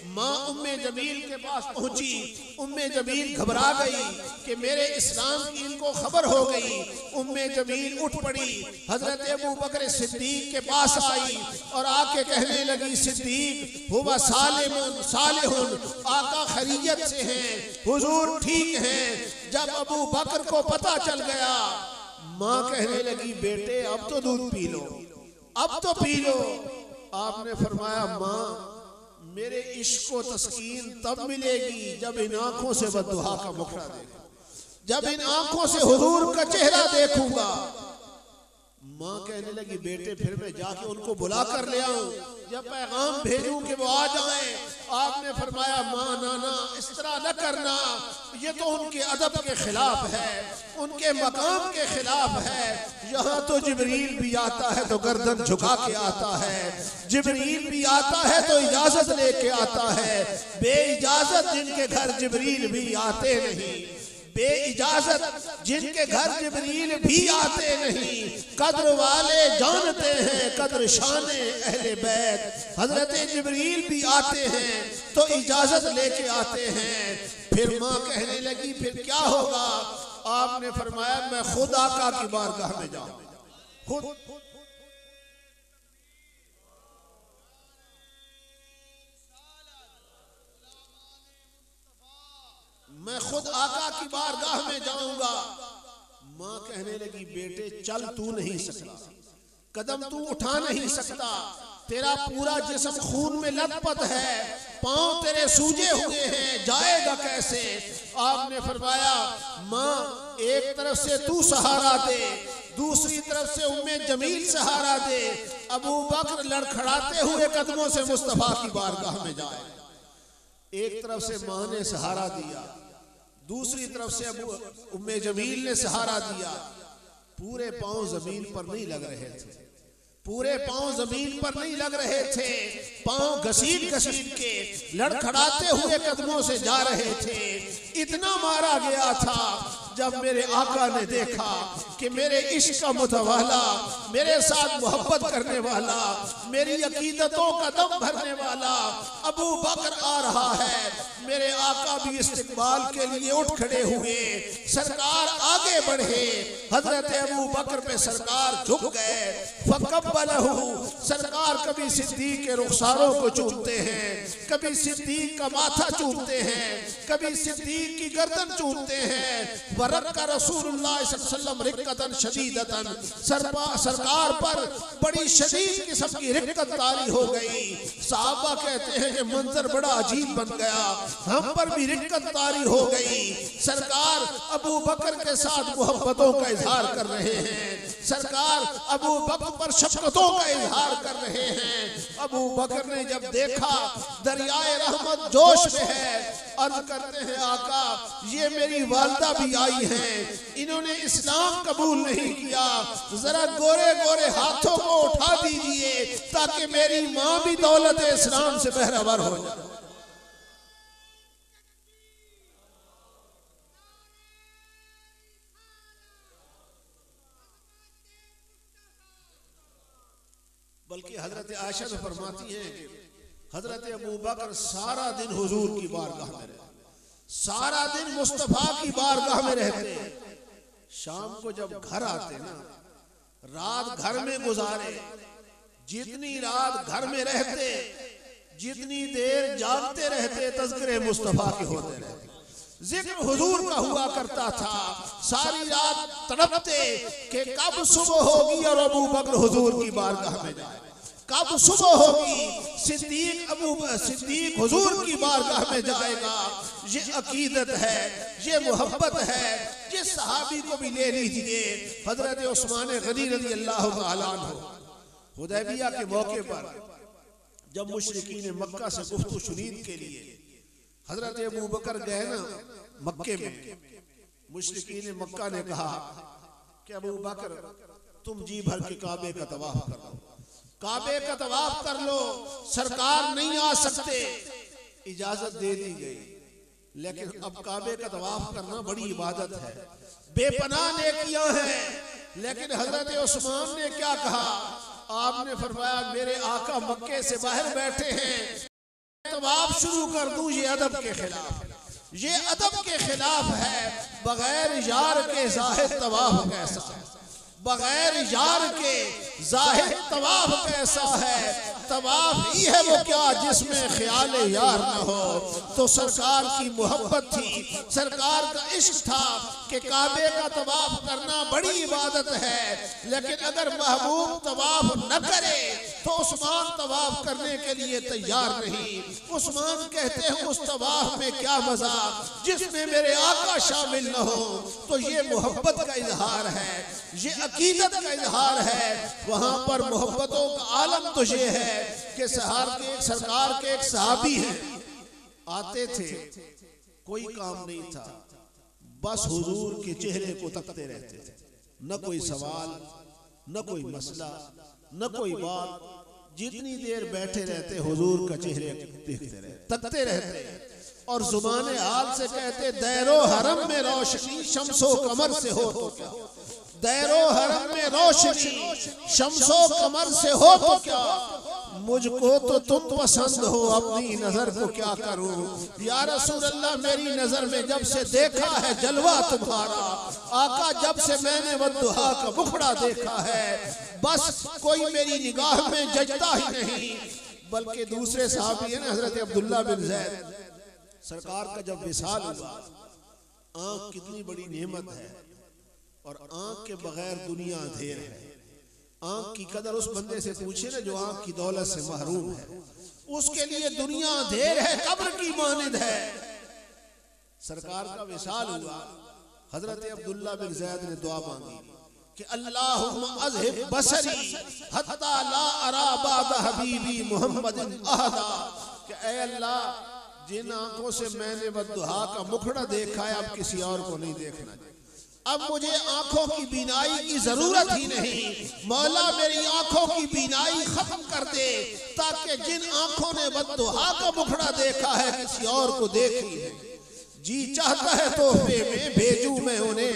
माँ उम्मे जमील के पास पहुंची, उम्मे जमील घबरा गई कि मेरे इस्लाम की इनको खबर हो गई। उम्मे जमील उठ पड़ी, हजरत अबू बकर सिद्दीक के पास आई और आके कहने लगी सिद्दीक हुआ सालिमुन सालिहुन, आका खैरियत से हैं, हुजूर ठीक हैं। जब अबू बकर को पता चल गया, माँ कहने लगी बेटे अब तो दूध पी लो, अब तो पी लो। आपने फरमाया माँ मेरे इश्क को तस्कीन तब मिलेगी जब इन आंखों से बद्दुहा का मुखड़ा देखूं, जब इन आंखों से हुजूर का चेहरा देखूंगा। माँ कहने लगी बेटे फिर मैं जाके उनको बुला कर ले आऊं, जब पैगाम भेजूं कि वो आ जाएं। आपने फरमाया माँ नाना इस तरह न करना, ये तो उनके अदब के खिलाफ है, उनके मकाम के खिलाफ है। यहाँ तो जिब्रील भी आता है तो गर्दन झुका के आता है, जिब्रील भी आता है तो इजाजत लेके आता है। बेइजाजत जिनके घर जिब्रील भी आते नहीं, बेइजाजत जिनके घर जिब्रील भी आते नहीं। कद्र वाले जानते हैं कद्र शाने अहले बैत, हजरत जिब्रील भी आते हैं तो इजाजत लेके आते हैं। फिर माँ कहने लगी फिर क्या होगा। आपने फरमाया मैं खुद आका की बारगाह में जाऊंगा, खुद मैं खुद आका की बारगाह में जाऊंगा। माँ कहने लगी बेटे चल तू नहीं सकता, कदम तू उठा नहीं सकता, तेरा पूरा जिस्म खून में लथपथ है, पांव तेरे सूजे हुए हैं, जाएगा कैसे। आपने फरमाया माँ एक तरफ से तू सहारा दे, दूसरी तरफ से उम्मे जमील सहारा दे। अबू बकर लड़खड़ाते हुए कदमों से मुस्तफा की बारगाह में जाए। एक तरफ से माँ ने सहारा दिया, दूसरी तरफ से उम्मे जमील ने सहारा दिया। पूरे पांव जमीन पर नहीं लग रहे थे, पूरे पांव जमीन पर नहीं लग रहे थे, पांव घसीट घसीट के लड़खड़ाते हुए कदमों से जा रहे थे। इतना मारा गया था जब मेरे आका ने देखा कि मेरे इश्क का मुतवाला, मेरे साथ मोहब्बत करने वाला, मेरी अकीदतों का दम भरने वाला अबू बकर आ रहा है, मेरे आका भी इस्तिकबाल के लिए उठ खड़े हुए, सरकार आगे बढ़े, हजरत अबू बकर पे सरकार झुक गए। फकब्बलहु, सरकार कभी सिद्दीक के रुखसारों को चूमते हैं, कभी सिद्दीक का माथा चूमते हैं, कभी सिद्दीक की गर्दन चूमते हैं। वरक्का रसूलुल्लाह सल्लल्लाहु अलैहि वसल्लम रिक्कतन शदीदतन, सरकार पर बड़ी शदीद किस्म की रिक्कत तारी हो गई। सहाबा कहते हैं कि मंजर बड़ा अजीब बन गया, हम पर भी रिक्कत तारी हो गई। सरकार अबू बकर के साथ मोहब्बतों का इजहार कर रहे हैं, सरकार अबू बकर पर शफकतों का इजहार कर रहे हैं। अबू बकर ने जब देखा दरियाए रहमत जोश में है, अर्ज करते हैं आका ये मेरी वालिदा भी आई हैं, इन्होंने इस्लाम कबूल नहीं किया, जरा गोरे गोरे हाथों को उठा दीजिए ताकि मेरी माँ भी दौलत इस्लाम से बहरावर हो जाए। बल्कि हजरत आयशा तो फरमाती हैं कि हजरत अबू बकर सारा दिन हुजूर की बारगाह में रहते, सारा दिन मुस्तफा की बारगाह में रहते। शाम को जब घर आते ना, रात घर में गुजारे, जितनी रात घर में रहते, जितनी देर जागते रहते, तज़किरे मुस्तफा के होते रहते, जिक्र हुजूर का हुआ करता था। सारी रात तड़पते कि कब सुबह होगी और अबू बकर हुजूर की बारगाह में जाए, कब सुबह होगी सिद्दीक हुजूर की बारगाह में जाएगा। ये अकीदत है, ये मोहब्बत है। जिस सहाबी को भी ले लीजिए, हजरत उस्मान गनी रज़ी अल्लाह तआला अन्हु, हुदैबिया के मौके पर जब मुशरिकीन मक्का से गुफ्तगू शुनीद के लिए हजरत अबू बकर गए ना मक्के में, मुशरिकीन मक्का ने कहा कि अबू बकर तुम जी भर के काबे का तवाफ कर लो, काबे का तवाफ कर लो, सरकार नहीं आ सकते। इजाजत दे दी गई, लेकिन अब काबे का तवाफ करना बड़ी इबादत है, बेपनाह नेकियां हैं। लेकिन हजरत उस्मान ने क्या कहा, आपने फरमाया मेरे आका मक्के से बाहर बैठे हैं, तवाफ शुरू कर दूं, ये अदब के खिलाफ, ये अदब के खिलाफ है। बगैर यार के जाहिद तवाफ कैसा है, बगैर यार के जाहिद तवाफ कैसा है। तवाफ ही है वो क्या जिसमें ख्याल यार न हो। तो सरकार की मोहब्बत थी, सरकार का इश्क था कि काबे का तवाफ करना बड़ी इबादत है, लेकिन अगर महबूब तवाफ न करे तो उस्मान तवाफ करने के लिए तैयार नहीं। उस्मान कहते हैं उस तवाफ में क्या मजा जिसमें मेरे आका शामिल न हो। तो ये मोहब्बत का इजहार है, ये अकीदत का इजहार है। वहां पर मोहब्बतों का आलम तो ये है कि सरकार के एक सहाबी हैं, आते थे, कोई काम नहीं था, बस हुजूर के चेहरे को तकते रहते थे, न कोई सवाल, न कोई मसला, न कोई बात। जितनी देर बैठे रहते हुजूर का चेहरे देखते रहते, तकते रहते, और जुबान हाल से कहते दैरो हरम में रोशनी शम्सो कमर से हो तो क्या, दैरो हरम में रोशनी शम्सो कमर से हो तो क्या, मुझको तो तुम पसंद हो, अपनी नजर को क्या करूं। या रसूल अल्लाह मेरी नजर में जब से देखा है जलवा तुम्हारा, आका जब से मैंने वद्दुहा का मुखड़ा देखा है, बस कोई मेरी निगाह में जचता ही नहीं। बल्कि दूसरे साहबी है ना हजरत अब्दुल्ला बिन ज़ैद, सरकार का जब विसाल हुआ, आंख कितनी बड़ी नेमत है और आंख के बगैर दुनिया अंधेर है। आंख की कदर उस बंदे से पूछे ना जो आंख की दौलत से महरूम है, उसके लिए दुनिया अंधेर है, कब्र की मानिंद है। सरकार का विसाल हुआ, हजरत अब्दुल्ला बिन ज़ैद ने दुआ मांगी कि अल्लाहुम्मा अज़हिब बसरी हत्ता ला अरा बाद हबीबी मुहम्मदिन अहदा, कि ऐ अल्लाह जिन आंखों से मैंने बद्दुहा का मुखड़ा देखा है अब किसी और को नहीं देखना, अब मुझे आंखों की बीनाई की जरूरत ही नहीं। मौला मेरी आंखों की बीनाई खत्म कर दे ताकि जिन आंखों ने बद्दुहा का मुखड़ा देखा है किसी और को देख ही है। जी चाहता है तोहफे में भेजूं मैं उन्हें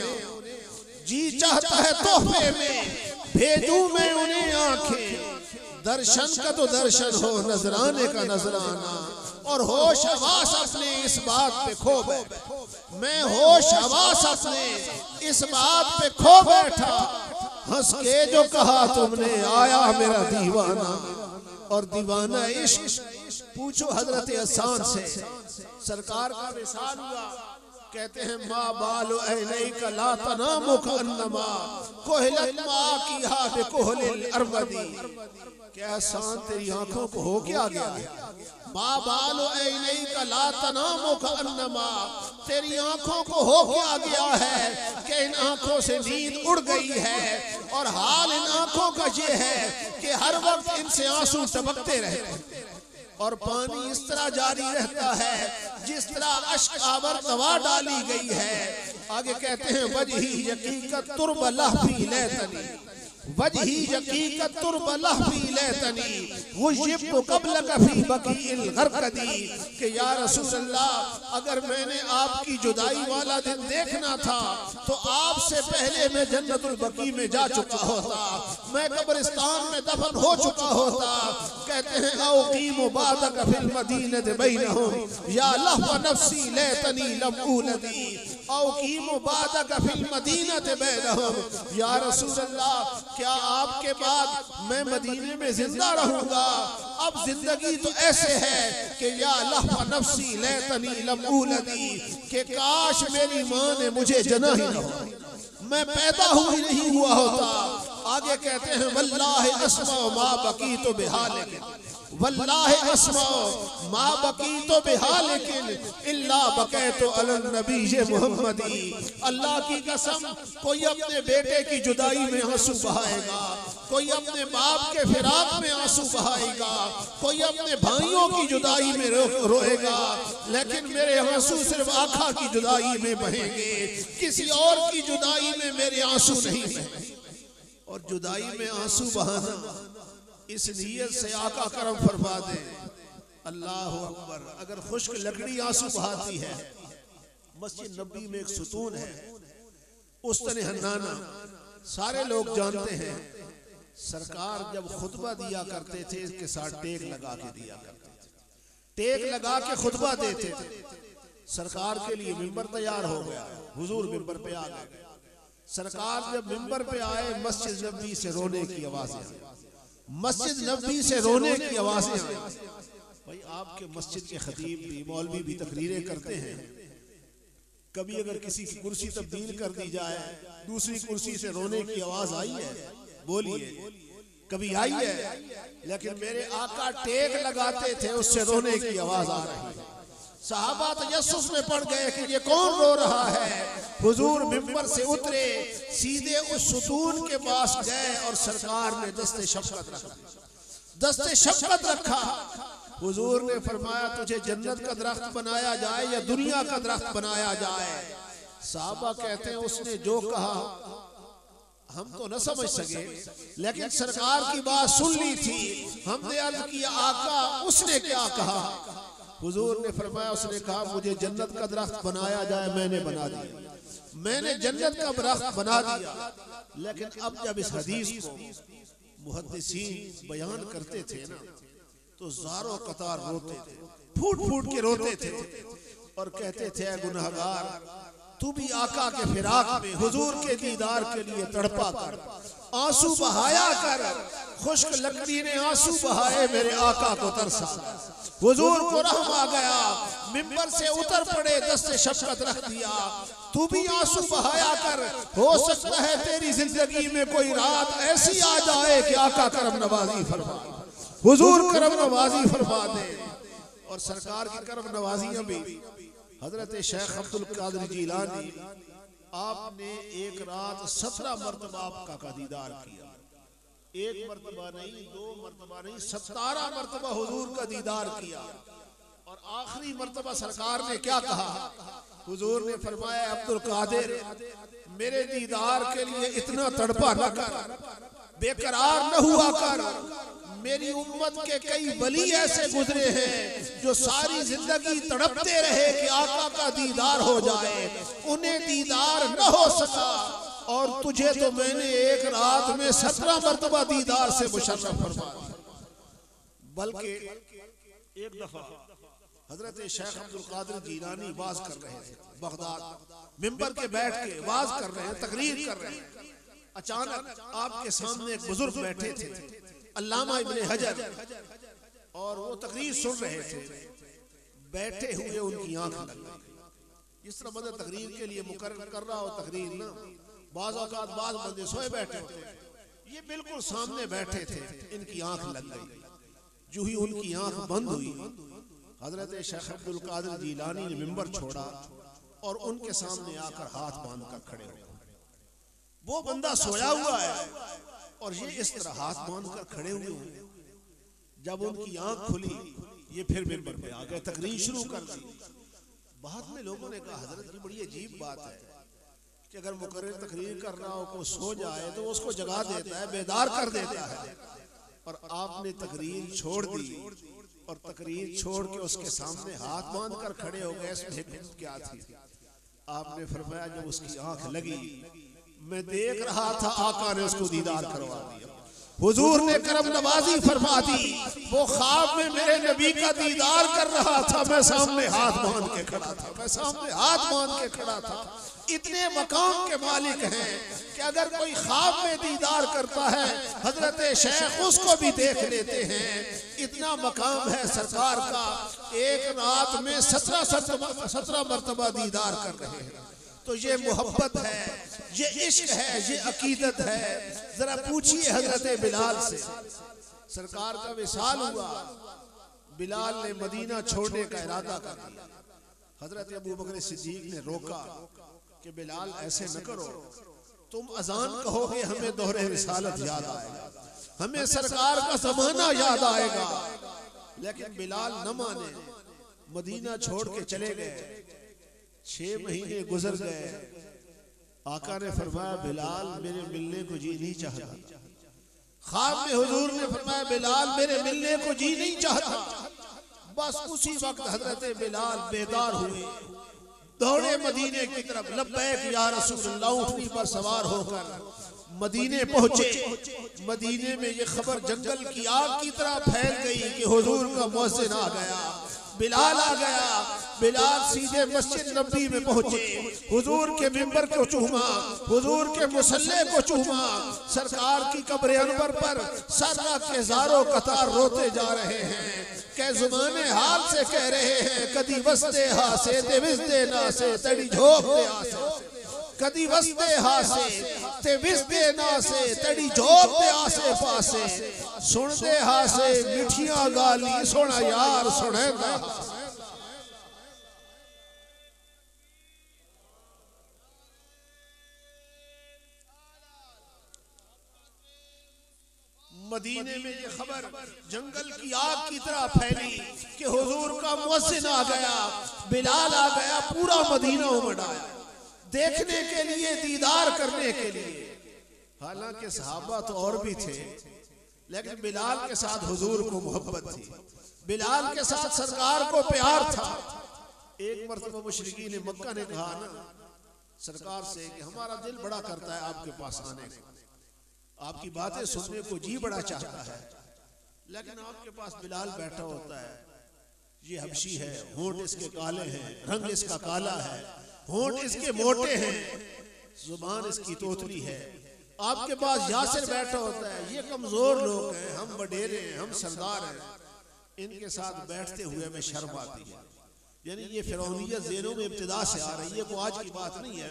चाहता है तोहफे में, भेजूं मैं उन्हें आंखें। दर्शन का तो दर्शन हो, नजराने का नजराना, और होश हवास अपने इस बात पे खो बैठा। मैं होश हवास अपने इस बात पे खो बैठा। हंस के जो कहा तुमने, आया मेरा दीवाना। और दीवाना इश्क पूछो हजरत हसन से, सरकार का विसाल हुआ। कहते हैं माँ बालो ऐनैका ला तनामु कअन्नमा कोहलत माँ की हाथ कोहलिल अरवदी। क्या हसन तेरी आंखों को हो क्या गया? माँ बालो ऐनैका ला तनामु कअन्नमा, तेरी आंखों को हो क्या गया है कि इन आंखों से नींद उड़ गई है। और हाल इन आंखों का ये है कि हर वक्त इनसे आंसू टपकते रहते हैं और पानी इस तरह जारी रहता है जिस तरह अश्क आवर दवा डाली गई है। आगे कहते हैं वजही यकीकत तुर्ब लहफी लेतनी, वजही यकीकत तुर्ब लहफी लेतनी गुजिब्तु क़ब्ल कफ़ी बकील गरकदी। कि या रसूल अल्लाह, अगर मैंने आपकी जुदाई वाला दिन देखना था तो आपसे पहले मैं जन्नतुल बकी में जा चुका होता, मैं कब्रिस्तान में दफन हो चुका होता। कहते हैं औक़ीमु बादक फिल मदीनति बैनहुम या लहव नफ्सी लेतनी लम उलदी। औक़ीमु बादक फिल मदीनति बैनहुम, या रसूल अल्लाह, क्या आपके बाद मैं मदीने में जिंदा रहूंगा? अब जिंदगी तो ऐसे है कि या लहव नफ्सी लेतनी लम उलदी, कि काश मेरी माँ ने मुझे जना ही न हो, मैं पैदा हुई नहीं हुआ होता। आगे कहते हैं वल्लाहि अस्मा मा बकी तो बिहालिकिन, वल्लाहि अस्मा मा बकी तो बिहालिकिन इल्ला बकैतु अलन नबी मुहम्मदी। अल्लाह की कसम, कोई अपने बेटे की जुदाई में आंसू बहाएगा, कोई अपने बाप के फिराक में आंसू बहाएगा, कोई अपने भाइयों की जुदाई में रोएगा, लेकिन मेरे आंसू सिर्फ आका की जुदाई में बहेंगे, किसी और की जुदाई में मेरे आंसू नहीं बहेंगे। और जुदाई में आंसू बहाना इस नीयत से आका करम फरमा दे। अल्लाह अकबर। अगर खुश्क लकड़ी आंसू बहाती है, मस्जिद नबी में एक सुतून है, उस्तने हन्नाना, सारे लोग जानते हैं। सरकार जब खुतबा दिया करते थे इसके साथ टेक लगा के दिया करते थे, टेक लगा के खुतबा देते थे। सरकार के लिए मिंबर तैयार हो गया, हुजूर मिंबर पे आ गए। सरकार जब मिंबर पे आए, मस्जिद नबी से रोने की आवाजें आई, मस्जिद नबी से रोने की आवाजें आई। भाई आपके मस्जिद के खतीब भी, मौलवी भी तकरीरें करते हैं, कभी अगर किसी की कुर्सी तब्दील कर दी जाए, दूसरी कुर्सी से रोने की आवाज आई है? बोलिए, कभी आई है? लेकिन मेरे आका टेक लगाते थे, उससे रोने की आवाज आ रही है। सहाबा तजस्सुस में पड़ गए कि ये कौन रो रहा है। हुजूर मिंबर से उतरे, सीधे उस सुतून के पास गए और सरकार ने दस्ते शफ़क़त रखा, दस्ते शफ़क़त रखा। हुजूर ने फरमाया तुझे जन्नत का दरख्त बनाया जाए या दुनिया का दरख्त बनाया जाए? सहाबा कहते हैं उसने जो कहा हम तो न समझ सके, लेकिन सरकार की बात सुन ली थी। हमने अर्ज़ किया आका उसने क्या कहा? हुजूर ने फरमाया उसने कहा मुझे जन्नत का दरख्त बनाया जाए, मैंने बना दिया, मैंने जन्नत का दरख्त बना दिया। लेकिन अब जब इस हदीस को मुहद्दिसीन बयान करते थे ना, तो ज़ारो कतार रोते थे, फूट फूट के रोते थे और कहते थे गुनहगार तू भी आका के फिराक में हुजूर के दीदार के लिए तड़पा कर, आंसू बहाया कर। खुश्क लकड़ी ने आंसू बहाए, मेरे आका को तरसा, हुजूर को रहम आ गया, मिंबर से उतर पड़े, दस्ते शफ़क़त रख दिया। तू भी आंसू बहाया कर, हो सकता है तेरी जिंदगी में कोई रात ऐसी आ जाए कि आका करम नवाजी फरमा, हुजूर करम नवाजी फरमा दे। और सरकार की करम नवाजियां भी, हजरत शेख अब्दुल कादिर जिलानी, आपने एक रात 17 मरतबा आपका का दीदार किया। एक मरतबा नहीं, 2 मरतबा नहीं, 17 मरतबा हुजूर का दीदार किया। और आखिरी मरतबा सरकार ने क्या कहा? हुजूर ने फरमाया अब्दुल कादिर मेरे दीदार के लिए इतना तड़पा न कर, बेकरार न हुआ कर। मेरी उम्मत के कई वली ऐसे गुजरे हैं जो सारी जिंदगी तड़पते रहे कि आका का दीदार हो जाए, उन्हें दीदार न हो सका। और तुझे तो मैंने एक रात में 17 मरतबा दीदार से मुशर्रफ फरमा दिया। बल्कि एक दफा हजरत शेख अब्दुल कादिर जीलानी वाज कर रहे थे बगदाद, मिंबर के बैठ के वाज कर रहे हैं, तकरीर कर रहे हैं। अचानक आपके सामने एक बुजुर्ग बैठे थे, अल्लामा इब्ने हजर, और वो तकरीर सुन रहे थे। बैठे हुए उनकी आंख लग गई। जिस तरह बंदा तकरीर के लिए मुकर्रर कर रहा हो तकरीर ना, बाज़ औक़ात बाज़ बंदे सोए बैठे होते, ये बिल्कुल सामने बैठे थे, इनकी आंख लग गई। जो ही उनकी आंख बंद हुई, हजरत शेख अब्दुल कादिर जीलानी ने मिंबर छोड़ा और उनके सामने आकर हाथ बांध कर खड़े हो गए। वो बंदा सोया हुआ है और ये इस तरह हाथ बांध कर खड़े हुए हैं। जब उनकी आंख खुली, ये फिर मिंबर पे आ गए, तकरीर शुरू कर दी। बाद में लोगों ने कहा हजरत की बड़ी अजीब बात है कि अगर मुकर्रर तकरीर कर रहा हो को सो जाए तो उसको जगा देता है, बेदार कर देता है, और आपने तकरीर छोड़ दी और तकरीर छोड़ के उसके सामने हाथ बांध कर खड़े हो गए। इसमें हिकमत क्या थी? आपने फरमाया जब उसकी आंख लगी, मैं देख रहा था, आका ने उसको दीदार करवा दिया। हुजूर ने करम नवाजी फरमा दी। वो ख्वाब में मेरे नबी का दीदार कर रहा था, मैं सामने हाथ बांध के खड़ा था, मैं सामने हाथ बांध के खड़ा था। इतने मकाम के मालिक हैं कि अगर कोई ख्वाब में दीदार करता है, हजरत शेख उसको भी देख लेते हैं। इतना मकाम है सरकार का, एक रात में 17 मरतबा दीदार कर रहे हैं। तो ये मोहब्बत है, ये इश्क है, ये अकीदत है। जरा पूछिए हजरत बिलाल से, सरकार का विसाल हुआ, बिलाल ने मदीना छोड़ने का इरादा कर दिया। हजरत अबू बकर सिद्दीक ने रोका कि बिलाल ऐसे न करो, तुम अजान कहोगे हमें दोहरे रिसालत याद आएगा, हमें सरकार का जमाना याद आएगा। लेकिन बिलाल न माने, मदीना छोड़ के चले गए। 6 महीने गुजर गए। आका ने फरमाया बिलाल मेरे मिलने को जी नहीं चाहता। ख्वाब में हुजूर ने फरमाया बिलाल मेरे मिलने को जी नहीं चाहता। बस उसी वक्त हजरत बिलाल बेदार हुए, दौड़े मदीने की तरफ। लब्बैक या रसूलल्लाह, ऊँटनी पर सवार होकर मदीने पहुंचे। मदीने में ये खबर जंगल की आग की तरह फैल गई कि हुजूर का मुअज्जिन आ गया, बिलाल आ गया। बिलाल सीधे मस्जिद नबी में पहुंचे, हुजूर के मिंबर को चूमा, हुजूर के मुसल्ले को चूमा। सरकार की कब्र अनवर पर सर रख के ज़ारो कतार रोते जा रहे हैं। के जुबाने हाल से कह रहे हैं, कदी वस्ते हासे ते विस्ते नासे तड़ी झोंक दे आसे, कदी वस्ते हासे ते विस्ते नासे तड़ी झोंक दे आसे पासे। सुन दे हासे मिठियां गाली, सोना यार सुनेगा। मदीने में ये खबर जंगल की आग की तरह फैली कि हुजूर का मुअज्जिन आ गया, बिलाल आ गया। पूरा मदीना उमड़ आया देखने के लिए, दीदार करने के लिए। हालांकि सहाबा तो और भी थे, लेकिन बिलाल के साथ हुजूर को मोहब्बत थी, बिलाल के साथ सरकार को प्यार था। एक मरतबा मुशरिकीन ने मक्का ने कहा ना सरकार से कि हमारा दिल बड़ा करता है आपके पास आने को, आपकी बातें सुनने को जी बड़ा चाहता है, लेकिन आपके पास बिलाल बैठा होता है, ये हबशी है, होंठ इसके काले हैं, रंग इसका काला है, होंठ इसके मोटे हैं, जुबान इसकी तोतली है। आपके पास यासिर बैठा होता है, ये कमजोर लोग हैं, हम वडेरे हैं, हम सरदार हैं, इनके साथ बैठते हुए में शर्म आती है। यानी ये फिरौनियत ज़हनों में इब्तिदा से आ रही है, वो आज की बात नहीं है,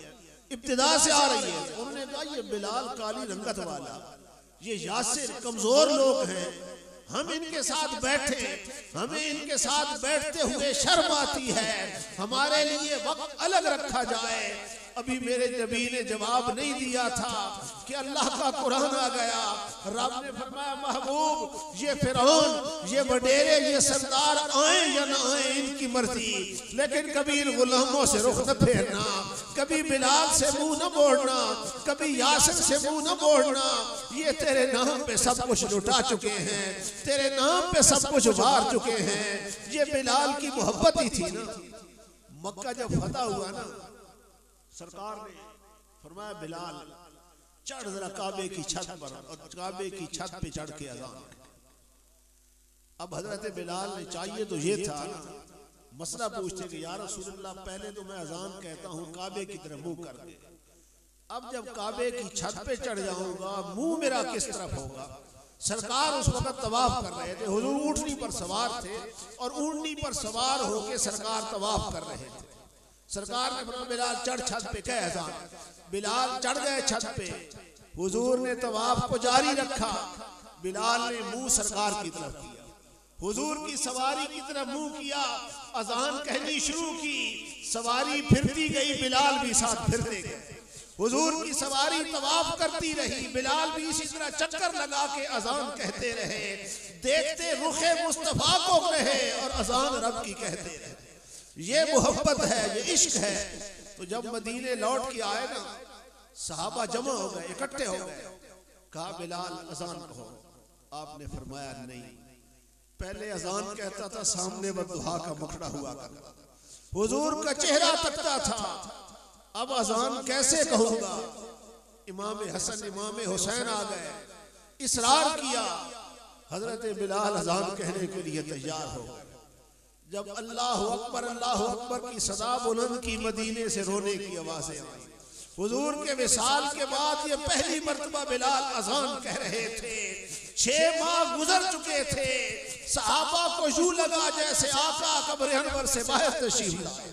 इब्तिदा से आ रही है। उन्होंने कहा ये बिलाल काली रंगत वाला, ये यासिर कमजोर लोग हैं, हम इनके साथ बैठे, हमें इनके साथ बैठते हुए शर्म आती है, हमारे लिए वक्त अलग रखा जाए। अभी मेरे नबी ने जवाब नहीं दिया था कि अल्लाह का कुरान आ गया। रब ने फरमाया महबूब ये फिरौन, ये वडेरे, ये सरदार आए या ना आए इनकी मर्जी, लेकिन कभी इन गुलामों से रुख न फेरना, कभी बिलाल से मुंह न मोड़ना, कभी यासिर से मुंह न मोड़ना। ये तेरे नाम पे सब कुछ लुटा चुके हैं, तेरे नाम पे सब कुछ वार चुके हैं। ये बिलाल की मोहब्बत ही थी ना। मक्का जब फतह हुआ ना, सरकार ने फरमाया बिलाल चढ़ जरा काबे की छत पर, और काबे की छत पे चढ़ के अजान। अब हजरत बिलाल ने चाहिए तो ये था ना, मसला पूछते कि या रसूलल्लाह पहले तो मैं अजान कहता हूँ काबे की तरफ मुंह करके, अब जब काबे की छत पे चढ़ जाऊंगा मुंह मेरा किस तरफ होगा। सरकार उस वक्त तवाफ कर रहे थे, हुजूर ऊँटनी पर सवार थे और ऊँटनी पर सवार होके सरकार तवाफ कर रहे थे। सरकार ने फरमाया बिलाल चढ़ छत पे, कह अजान। बिलाल चढ़ गए छत पे, हुजूर ने तवाफ को जारी रखा। बिलाल ने मुंह सरकार की तरफ किया, हुजूर की सवारी की तरफ मुंह किया, अजान कहनी शुरू की। सवारी फिरती गई, बिलाल भी साथ फिरते गए। हुजूर की सवारी तवाफ करती रही, बिलाल भी इसी तरह चक्कर लगा के अजान कहते रहे। देखते रुखे मुस्तफा को रहे और अजान रब की कहते रहे। ये मोहब्बत है, ये इश्क है। तो जब मदीने लौट के आए ना, सहाबा जमा हो गए, इकट्ठे हो गए। कहा बिलाल अजान कहो। आपने फरमाया नहीं, पहले अजान कहता था सामने बद्दुहा का मुखड़ा हुआ करता था, हुजूर का चेहरा तकता था, अब अजान कैसे कहूंगा। इमाम हसन इमाम हुसैन आ गए, इसरार किया। हजरत बिलाल अजान कहने के लिए तैयार हो गए। जब अल्लाह अकबर की सदा बुलंद की, मदीने से रोने की आवाजें आई। हुजूर के विसाल के बाद ये पहली मर्तबा बिलाल अजान कह रहे थे। 6 माह गुजर चुके थे, सहाबा को यूं लगा जैसे आका कब्र अनवर से बाहर तशरीफ लाए।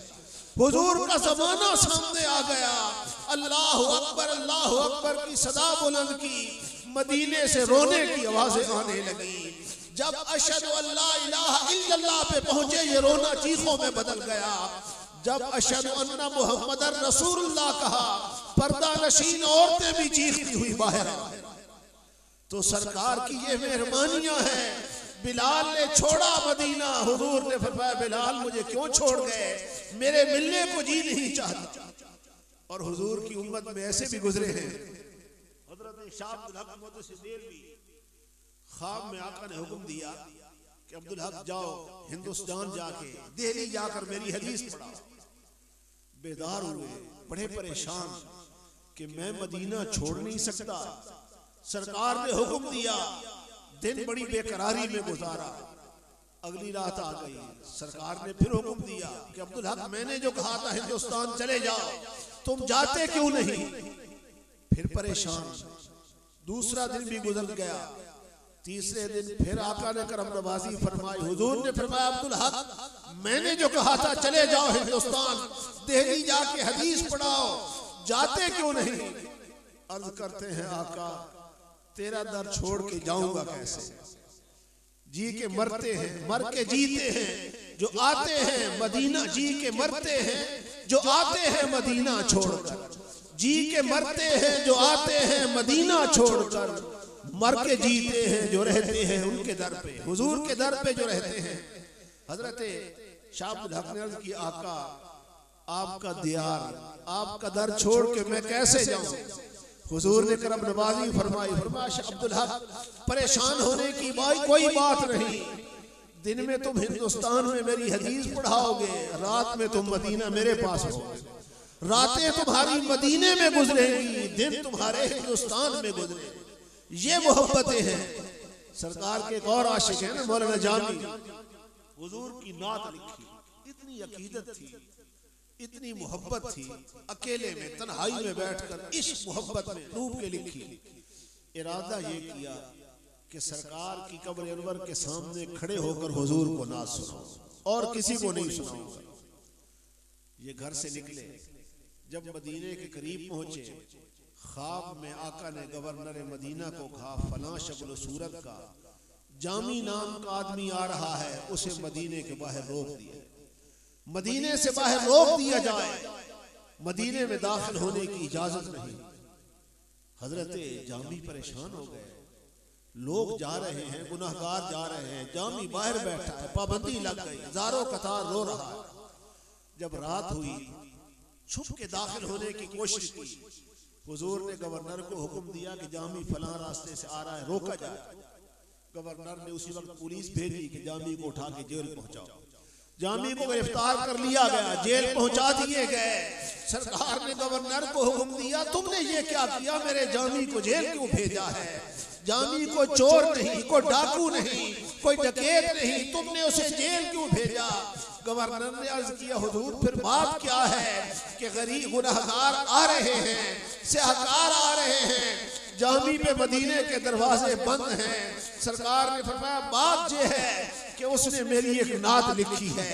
हुजूर का जमाना सामने आ गया। अल्लाह अकबर की सदा बुलंद की, मदीने से रोने की आवाजें आने लगी। जब अशहदु अल्ला इलाहा इल्लल्लाह पे पहुंचे, ये रोना चीखों में बदल गया। जब अशहदु अन्ना मुहम्मदर रसूलुल्लाह कहा, पर्दा नशीन औरतें भी चीखती हुई बाहर आई। तो सरकार की ये मेहरबानियां हैं। बिलाल ने छोड़ा मदीना। हुजूर ने फरमाया बिलाल मुझे क्यों छोड़ गए, मेरे मिलने को जी नहीं चाहता। और हुजूर की उम्मत में ऐसे भी गुजरे हैं। हजरत शाह अब्दुल हक मुहद्दिस देलवी, ख्वाब में आका ने हुक्म दिया कि अब्दुल हक जाओ हिंदुस्तान जाके, दिल्ली जाकर मेरी हदीस पढ़ाओ। बेदार हुए, बड़े परेशान कि मैं मदीना छोड़ नहीं सकता। सरकार ने हुक्म दिया, दिन बड़ी बेकरारी में गुजारा। अगली रात आ गई, सरकार ने फिर हुक्म दिया कि अब्दुल हक मैंने जो कहा था हिंदुस्तान चले जाओ, तुम जाते क्यों नहीं। फिर परेशान, दूसरा दिन भी गुजर गया। तीसरे दिन फिर आका ने करम नवाजी फरमाई। हुजूर ने फरमाया अब्दुल हक मैंने जो कहा था चले जाओ हिंदुस्तान, दिल्ली जाके हदीस पढ़ाओ, जाते क्यों नहीं। अर्ज करते हैं आका तेरा दर छोड़ के जाऊंगा कैसे। जी के मरते हैं, मर के जीते हैं जो आते हैं मदीना। जी के मरते हैं जो आते हैं मदीना छोड़कर। जी के मरते हैं जो आते हैं मदीना छोड़कर। मर के जीते हैं जो रहते हैं उनके दर पे, हुजूर के दर पे जो रहते हैं। हजरत शाह अब्दुल हक ने अर्ज की आका आपका दियार, आपका दर छोड़ के मैं कैसे जाऊं। हुजूर ने करम नवाजी फरमाई। फरमाया अब्दुल हक परेशान होने की कोई बात नहीं। दिन में तुम हिंदुस्तान में मेरी हदीस पढ़ाओगे, रात में तुम मदीना मेरे पास होगे। रातें तुम्हारी मदीने में गुजरेंगी, दिन तुम्हारे हिंदुस्तान में गुजरेंगे। ये मोहब्बतें हैं। सरकार के एक और आशिक है ना मौलाना जामी, हुजूर की नात लिखी। इतनी अकीदत थी, इतनी मोहब्बत थी, अकेले में तन्हाई में बैठकर इस मोहब्बत में डूब के लिखी। इरादा ये किया कि सरकार की कब्र अनवर के सामने खड़े होकर हुजूर को नात सुनाऊं और किसी को नहीं सुनाऊंगा। ये घर से निकले, जब मदीने के करीब पहुंचे, ख्वाब में आका ने गवर्नर मदीना को कहा फलां शक्ल सूरत का जामी नाम का आदमी आ रहा है, उसे मदीने के बाहर रोक दिया। मदीने से बाहर रोक दिया जाए, मदीने में दाखिल होने की इजाजत नहीं। हजरत जामी परेशान हो गए। लोग जा रहे हैं, गुनाहगार जा रहे हैं, जामी बाहर बैठा है, पाबंदी लग गई, हजारों कतार रो रहा है। जब रात हुई, छुप के दाखिल होने की कोशिश की। हुजूर ने गवर्नर को हुक्म दिया कि जामी फलां रास्ते से आ रहा है, रोका जाए। गवर्नर ने उसी वक्त पुलिस भेजी कि जामी को उठा के जेल पहुंचाओ। जामी को गिरफ्तार कर लिया गया, जेल पहुंचा दिए गए। सरकार ने गवर्नर को हुक्म दिया, तुमने ये क्या किया, मेरे जामी को जेल क्यों भेजा है? जामी को चोर नहीं, कोई डाकू नहीं, कोई डकैत नहीं, तुमने उसे जेल क्यों भेजा? गवर्नर ने अर्ज किया, हुजूर फिर बात क्या है कि गरीब गुनहगार आ रहे हैं, सियाहकार आ रहे हैं, जामी पे मदीने के दरवाजे बंद हैं। सरकार ने फरमाया बात ये है कि उसने मेरी एक नात लिखी है,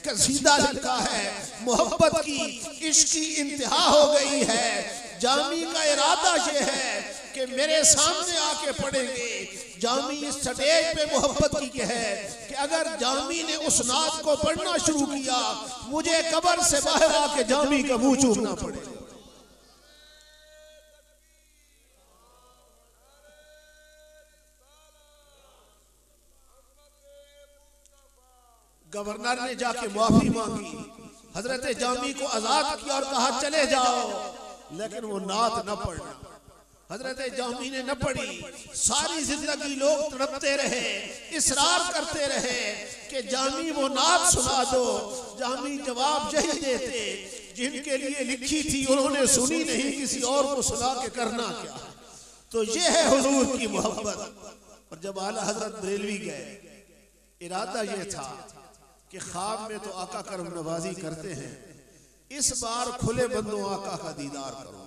कसीदा लिखा है, मोहब्बत की, इश्क की इंतहा हो गई है। जामी का इरादा ये है कि मेरे सामने आके पढ़ेंगे। जामी इस स्टेज पे मोहब्बत की है कि अगर जामी ने उस नात को पढ़ना शुरू किया, मुझे कब्र से बाहर आके जामी का मुंह चूमना पड़ेगा। गवर्नर ने जाके माफी मांगी, हजरत जामी को आजाद किया और कहा चले जाओ, लेकिन वो नात न पढ़ना। हजरत जामी ने न पढ़ी। सारी जिंदगी लोग तड़पते रहे, इसरार करते रहे कि जामी वो नात सुना दो। जामी जवाब यही देते, जिनके लिए लिखी थी उन्होंने सुनी नहीं, किसी और को सुना के करना क्या। तो ये है हुजूर की मोहब्बत। और जब आला हजरत बरेलवी गए, इरादा ये था कि ख्वाब में तो आका करम नवाजी करते हैं, इस बार खुले बंदों आका का दीदार करूंगा,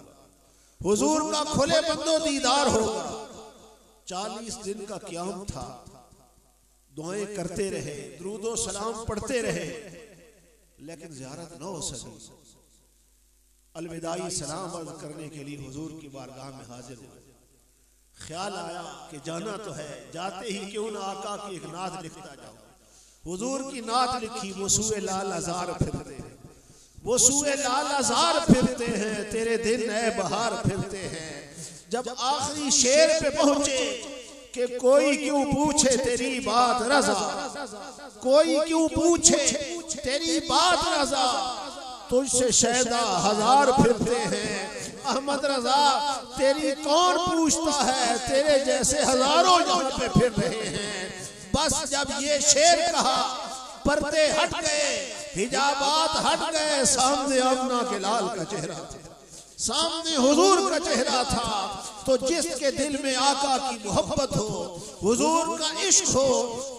हुजूर का खुले बंदों दीदार होगा। 40 दिन का क़याम था, दुआएं करते रहे, दुरूदो सलाम पढ़ते रहे, लेकिन ज़ियारत न हो सकी। अलविदाई सलाम अर्ज करने के लिए हुजूर की बारगाह में हाजिर हुए। ख्याल आया कि जाना तो है, जाते ही क्यों ना आका की एक नात लिखता जाऊं। हुजूर की नात लिखी, वो सूए लाल हजार फिरते हैं, वो सूए लाल हजार फिरते हैं, तेरे दिन है बहार फिरते हैं। जब आखिरी शेर पे पहुंचे कि कोई क्यों पूछे तेरी बात रजा, कोई क्यों पूछे तेरी बात रजा, तुझसे शैदा हजार फिरते हैं। अहमद रजा तेरी कौन पूछता है, तेरे जैसे हजारों यहाँ पे फिर रहे हैं। बस जब ये शेर कहा, पर्दे हट गए, हिजाबात हट गए, सामने आमना के लाल का चेहरा था, सामने हुजूर का चेहरा था। तो जिसके दिल में आका की मोहब्बत हो, हुजूर का इश्क हो,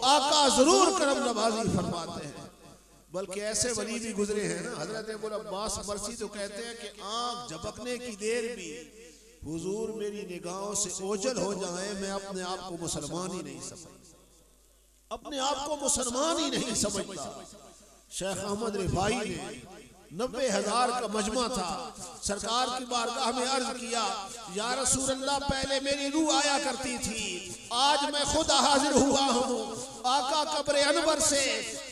आका जरूर करम नवाजी फरमाते हैं। बल्कि ऐसे वली भी गुजरे हैं ना, हजरत अबू अब्बास मरसी तो कहते हैं कि आंख झपकने की देर भी हुजूर मेरी निगाहों से ओझल हो जाए, मैं अपने आप को मुसलमान ही नहीं समझता, अपने आप को मुसलमान ही नहीं समझता। शेख अहमद रिफाई ने 90,000 का मजमा था, सरकार की बारगाह में अर्ज किया, या रसूल अल्लाह पहले मेरी रूह आया करती थी, आज मैं खुद हाजिर हुआ हूँ। आका कब्र अनवर से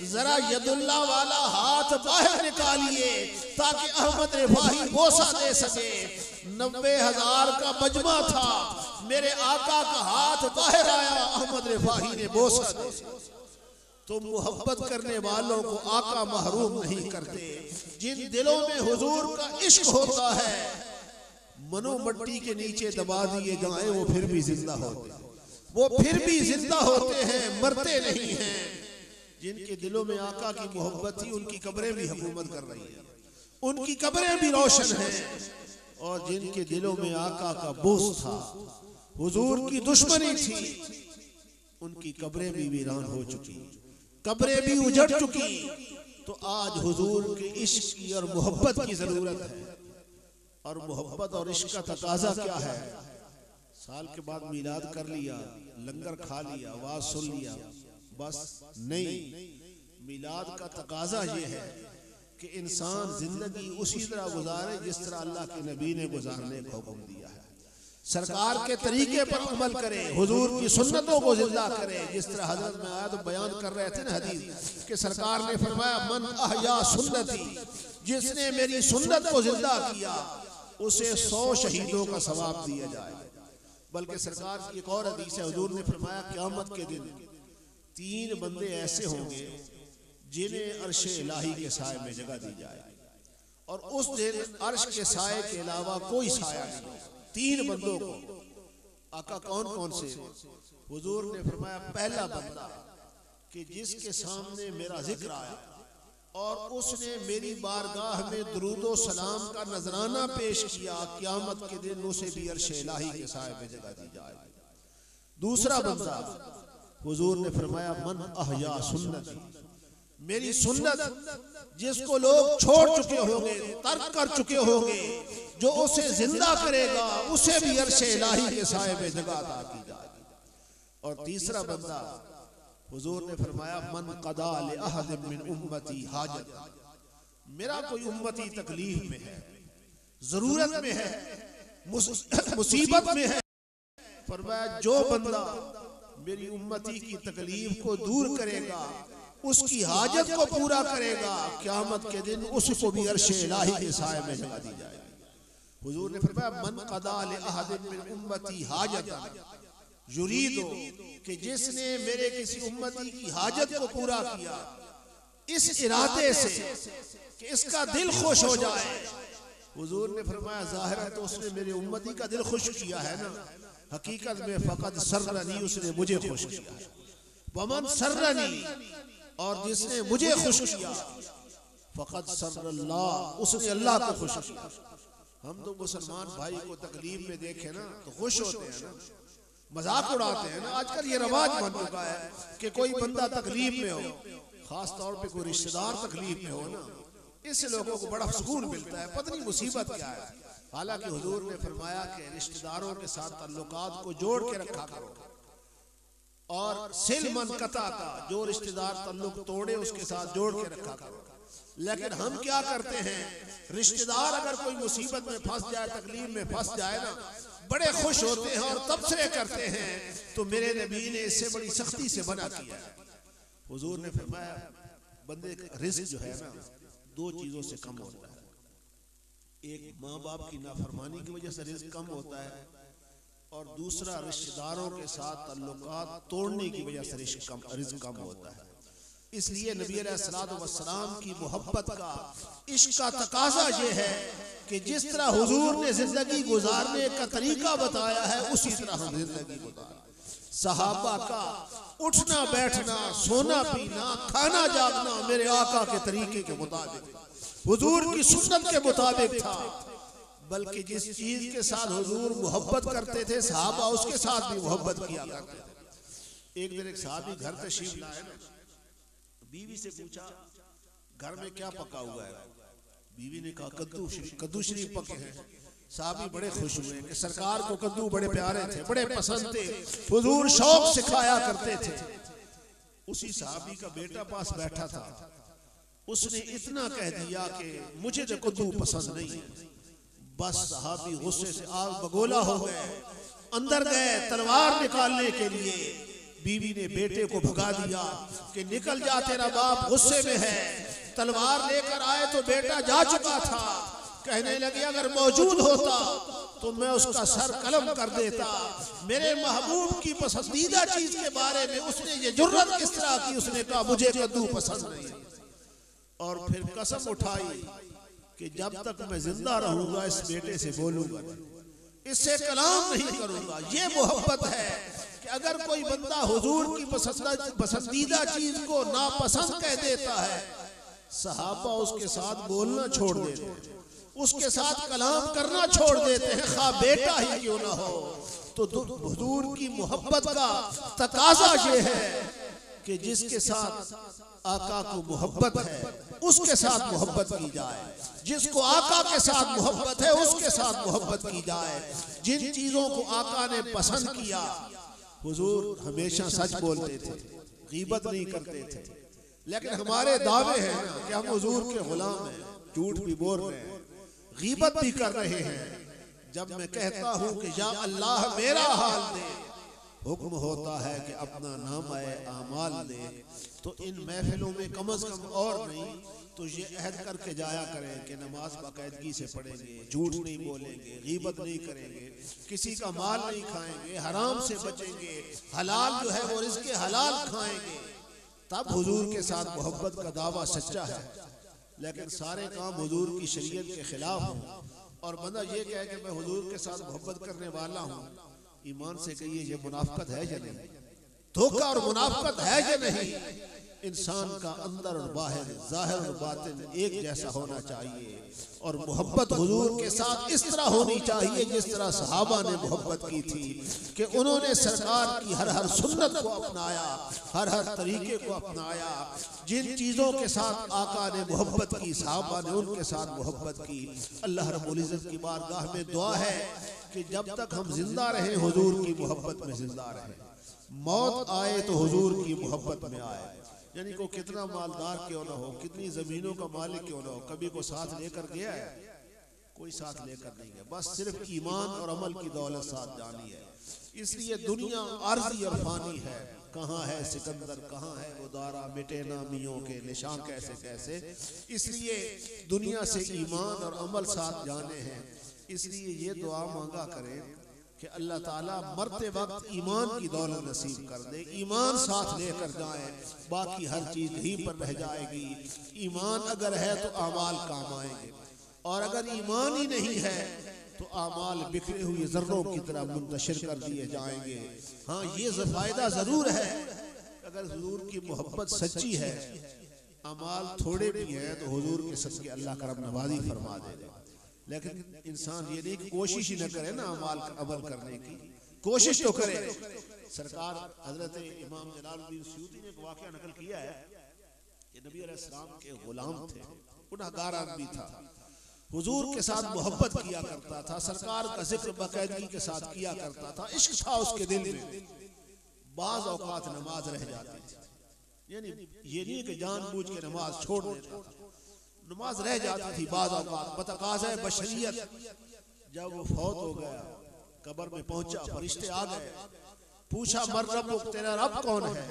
जरा यदुल्ला वाला हाथ बाहर निकालिए ताकि अहमद रिफाई बोसा दे सके। 90,000 का मजमा था, मेरे आका का हाथ बाहर आया, अहमद रिफाई ने बोसा दे। तो मोहब्बत करने वालों को आका महरूम नहीं करते। जिन दिलों में हुजूर का इश्क होता है, मनो मट्टी के नीचे दबा दिए जाए वो फिर भी जिंदा होते हैं, वो फिर भी जिंदा होते हैं, मरते नहीं हैं। जिनके दिलों में आका की मोहब्बत थी, उनकी कब्रें भी हुकूमत कर रही हैं, उनकी कब्रें भी रोशन हैं। और जिनके दिलों में आका का बोझ था, हुजूर की दुश्मनी थी, उनकी कब्रें भी वीरान हो चुकी, कब्रें भी उजड़ चुकी। तो आज हुजूर के इश्क की और मोहब्बत की जरूरत है। और मोहब्बत और इश्क का तकाजा क्या है? साल के बाद मिलाद कर लिया, लंगर खा लिया, आवाज सुन लिया, बस नहीं। मिलाद का तकाजा ये है कि इंसान जिंदगी उसी तरह गुजारे जिस तरह अल्लाह के नबी ने गुजारने का हुक्म दिया है। सरकार के तरीके पर अमल करे, हुजूर की सुन्नतों को जिंदा करे। जिस तरह हजरत में आया तो बयान कर रहे थे ना हदीस कि सरकार ने फरमाया, मन अहया सुन्नती, जिसने मेरी सुन्नत को जिंदा किया उसे 100 शहीदों का सवाब दिया जाए। बल्कि सरकार की एक और हदीस है, हुजूर ने फरमाया क़यामत के दिन 3 बंदे ऐसे होंगे जिन्हें अर्श इलाही के साए में जगह दी जाए, और उस दिन अर्श के साए के अलावा कोई साया नहीं। 3 बंदों को। आका कौन कौन से? हुजूर ने फरमाया, पहला बंदा कि जिसके सामने मेरा जिक्र आया, और उसने मेरी बारगाह में दुरूदो सलाम का नजराना पेश किया, क़यामत के दिन उसे भी अर्श इलाही के साए में जगह दी जाएगी। दूसरा बंदा, हुजूर ने फरमाया मन अहया सुन्नती, मेरी सुन्नत जिसको लोग छोड़ चुके होंगे, तर्क कर चुके होंगे, जो उसे जिंदा करेगा उसे भी अर्श इलाही के साए में जगह अता की जाएगी। और तीसरा बंदा, हुजूर ने फरमाया मन कदा ले अहद मिन उम्मती हाजत, मेरा कोई उम्मती तकलीफ में है, जरूरत में है, मुसीबत में है, फरमाया जो बंदा मेरी उम्मती की तकलीफ को दूर करेगा, उसकी हाजत को पूरा करेगा, क़यामत के दिन उसको भी अर्श इलाही के साए में जगह दी जाएगी। हुजूर ने फरमाया मन कदा ले अहद मिन उम्मती हाजत युरीदो, कि जिसने मेरे किसी उम्मती की हाजत को पूरा किया इस इरादे से कि इसका दिल खुश हो जाए, हुजूर ने फरमाया जाहिर है तो उसने मेरे उम्मती का दिल खुश किया है ना, हकीकत में फकत सर्रनी, उसने मुझे खुश किया है। वमन सर्रनी, और जिसने मुझे खुश किया फकत सर्रल्लाह, उसने अल्लाह को खुश किया। हम तो मुसलमान भाई को तकलीफ में देखे ना तो खुश होते हैं ना, मजाक उड़ाते हैं ना। आजकल ये रवाज बन चुका है कि कोई बंदा तकलीफ में हो, खास तौर पे कोई रिश्तेदार तकलीफ में हो ना, इससे लोगों को बड़ा सुकून मिलता है, पता नहीं मुसीबत क्या है। हालांकि हुजूर ने फरमाया कि रिश्तेदारों के साथ ताल्लुकात को जोड़ के रखा करो, और सिल मन कता का, जो रिश्तेदार ताल्लुक तोड़े उसके साथ जोड़ के रखा करो। लेकिन हम क्या करते हैं, रिश्तेदार अगर कोई मुसीबत में फंस जाए, तकलीफ में फंस जाए ना, बड़े खुश होते हैं और तबसरे करते हैं, तो मेरे नबी ने इससे बड़ी सख्ती से मना किया है। हुजूर ने फरमाया बंदे का रिस्क जो है ना, दो चीजों से कम होता है। एक माँ बाप की नाफरमानी की वजह से रिस्क कम होता है, और दूसरा रिश्तेदारों के साथ ताल्लुकात तोड़ने की वजह से रिस्क कम होता है। इसलिए नबी अलैहिस्सलातु वस्सलाम की मोहब्बत का, इश्क का तकाजा ये है कि जिस तरह हुजूर ने जिंदगी गुजारने का तरीका बताया है उसी तरह हम जिंदगी गुजारें। सहाबा का उठना बैठना, सोना पीना, खाना जागना मेरे आका के तरीके के मुताबिक, हुजूर की सुन्नत के मुताबिक था। बल्कि जिस चीज के साथ हुजूर मोहब्बत करते थे, सहाबा उसके साथ भी मोहब्बत किया करते थे। एक दिन एक साहबी घर तशरीफ लाए ना, बीवी से पूछा घर में क्या पका हुआ है। बीवी ने कहा कद्दू शरीफ पके हैं। साहबी बड़े खुश हुए कि सरकार को कद्दू बड़े प्यारे थे, बड़े पसंद थे, हुजूर शौक से खाया करते थे। उसी साहबी का बेटा पास बैठा था, उसने इतना कह दिया कि मुझे तो कद्दू पसंद नहीं है। बस साहबी गुस्से से आग बगोला हो गए, अंदर गए तलवार निकालने के लिए। बीवी ने बेटे को भगा दिया कि निकल जा, तेरा बाप गुस्से में है। तलवार लेकर आए तो बेटा जा चुका था। कहने लगे अगर मौजूद होता तो मैं उसका सर कलम कर देता। मेरे महबूब की पसंदीदा चीज के बारे में उसने ये जुर्रत किस तरह की, उसने कहा मुझे कद्दू पसंद नहीं। और फिर कसम उठाई कि जब तक मैं जिंदा रहूंगा इस बेटे से बोलूंगा, इससे कलाम नहीं करूंगा। ये मोहब्बत है कि अगर कोई बंदा हुजूर की पसंदीदा चीज को नापसंद कह देता है, सहाबा उसके साथ बोलना छोड़ देते हैं, उसके साथ कलाम करना छोड़ देते हैं, खा बेटा ही क्यों ना हो। तो हुजूर की मोहब्बत का तकाजा ये है कि जिसके साथ आका को मोहब्बत है उसके साथ मोहब्बत की जाए, जिसको आका के साथ मोहब्बत है उसके साथ मोहब्बत की जाए। जिन चीजों को आका ने पसंद किया, हुजूर हमेशा सच बोलते थे, गीबत नहीं करते थे। लेकिन हमारे दावे हैं ना कि हम हुजूर के गुलाम हैं, झूठ भी बोल रहे हैं, गीबत भी कर रहे हैं। जब मैं कहता हूं कि या अल्लाह मेरा हाल दे, हुक्म होता है कि अपना नाम आए आमाल दे, तो इन महफिलों में कम से कम और नहीं तो ये अहद करके जाया करें कि नमाज बाकायदगी से पढ़ेंगे, झूठ नहीं बोलेंगे, गीबत नहीं करेंगे, किसी का माल नहीं खाएंगे, हराम से बचेंगे, हलाल जो है वो रिज़्क़े हलाल खाएंगे। तब हुजूर के साथ मोहब्बत का दावा सच्चा है। लेकिन सारे काम हुजूर की शरीयत के खिलाफ हों और बंदा ये कहे कि मैं हुजूर के साथ मोहब्बत करने वाला हूँ, ईमान से कहिए ये मुनाफिकत है या नहीं? धोखा और मुनाफिकत है या नहीं। इंसान का अंदर और बाहर, जाहिर और बातिन एक जैसा होना चाहिए और मोहब्बत हुजूर के साथ इस तरह होनी चाहिए जिस तरह सहाबा ने मोहब्बत की थी कि उन्होंने सरकार की हर हर सुन्नत को अपनाया, हर हर तरीके को अपनाया। जिन चीज़ों के साथ आका ने मोहब्बत की, सहाबा ने उनके साथ मोहब्बत की। अल्लाह रब्बुल इज़्ज़त की बारगाह में दुआ है कि जब तक हम जिंदा रहें हुजूर की मोहब्बत में जिंदा रहें, मौत आए तो हुजूर की मोहब्बत में आए। यानी को कितना मालदार क्यों ना हो, कितनी जमीनों का मालिक क्यों ना हो, कभी को साथ लेकर गया है? कोई साथ लेकर नहीं गया, बस सिर्फ ईमान और अमल की दौलत साथ जानी है। इसलिए दुनिया आर्जी और फानी है। कहाँ है सिकंदर, कहाँ है वो दारा, मिटे नामियों के निशान कैसे कैसे। इसलिए दुनिया से ईमान और अमल साथ जाने हैं। इसलिए ये दुआ मांगा करें कि अल्लाह ताला मरते वक्त ईमान की दौलत नसीब कर दे, ईमान साथ लेकर जाए, बाकी हर चीज यहीं पर रह जाएगी। ईमान अगर है तो आमाल काम आएंगे, और अगर ईमान ही नहीं है तो आमाल बिखरे हुए जर्रों की तरह मुंतशिर कर दिए जाएंगे। हाँ, ये फायदा जरूर है, अगर हुजूर की मोहब्बत सच्ची है, अमाल थोड़े भी हैं तो हुजूर के सदके अल्लाह करम नवाजी फरमा देगा। लेकिन इंसान ये नहीं कि कोशिश ही न करे ना अमल करने की, कोशिश तो करे। सरकार हजरत इमाम जलालुद्दीन सयूती ने एक वाकया नकल किया है कि नबी अलैहिस्सलाम के गुलाम थे, गुनहगार आदमी था, हुजूर के साथ मोहब्बत किया करता था, सरकार का जिक्र बाकायदगी के साथ किया करता था, इश्क था उसके दिल में। बाज औकात नमाज रह जाती थी, यानी ये नहीं कि जानबूझ के नमाज छोड़ देता था, नमाज रह जाती थी बाज औकात। बतकाज़े बशरियत जब वो फौत हो गया, कब्र में पहुंचा, फरिश्ते आ गए, पूछा मर रब्बुक, तेरा रब कौन है?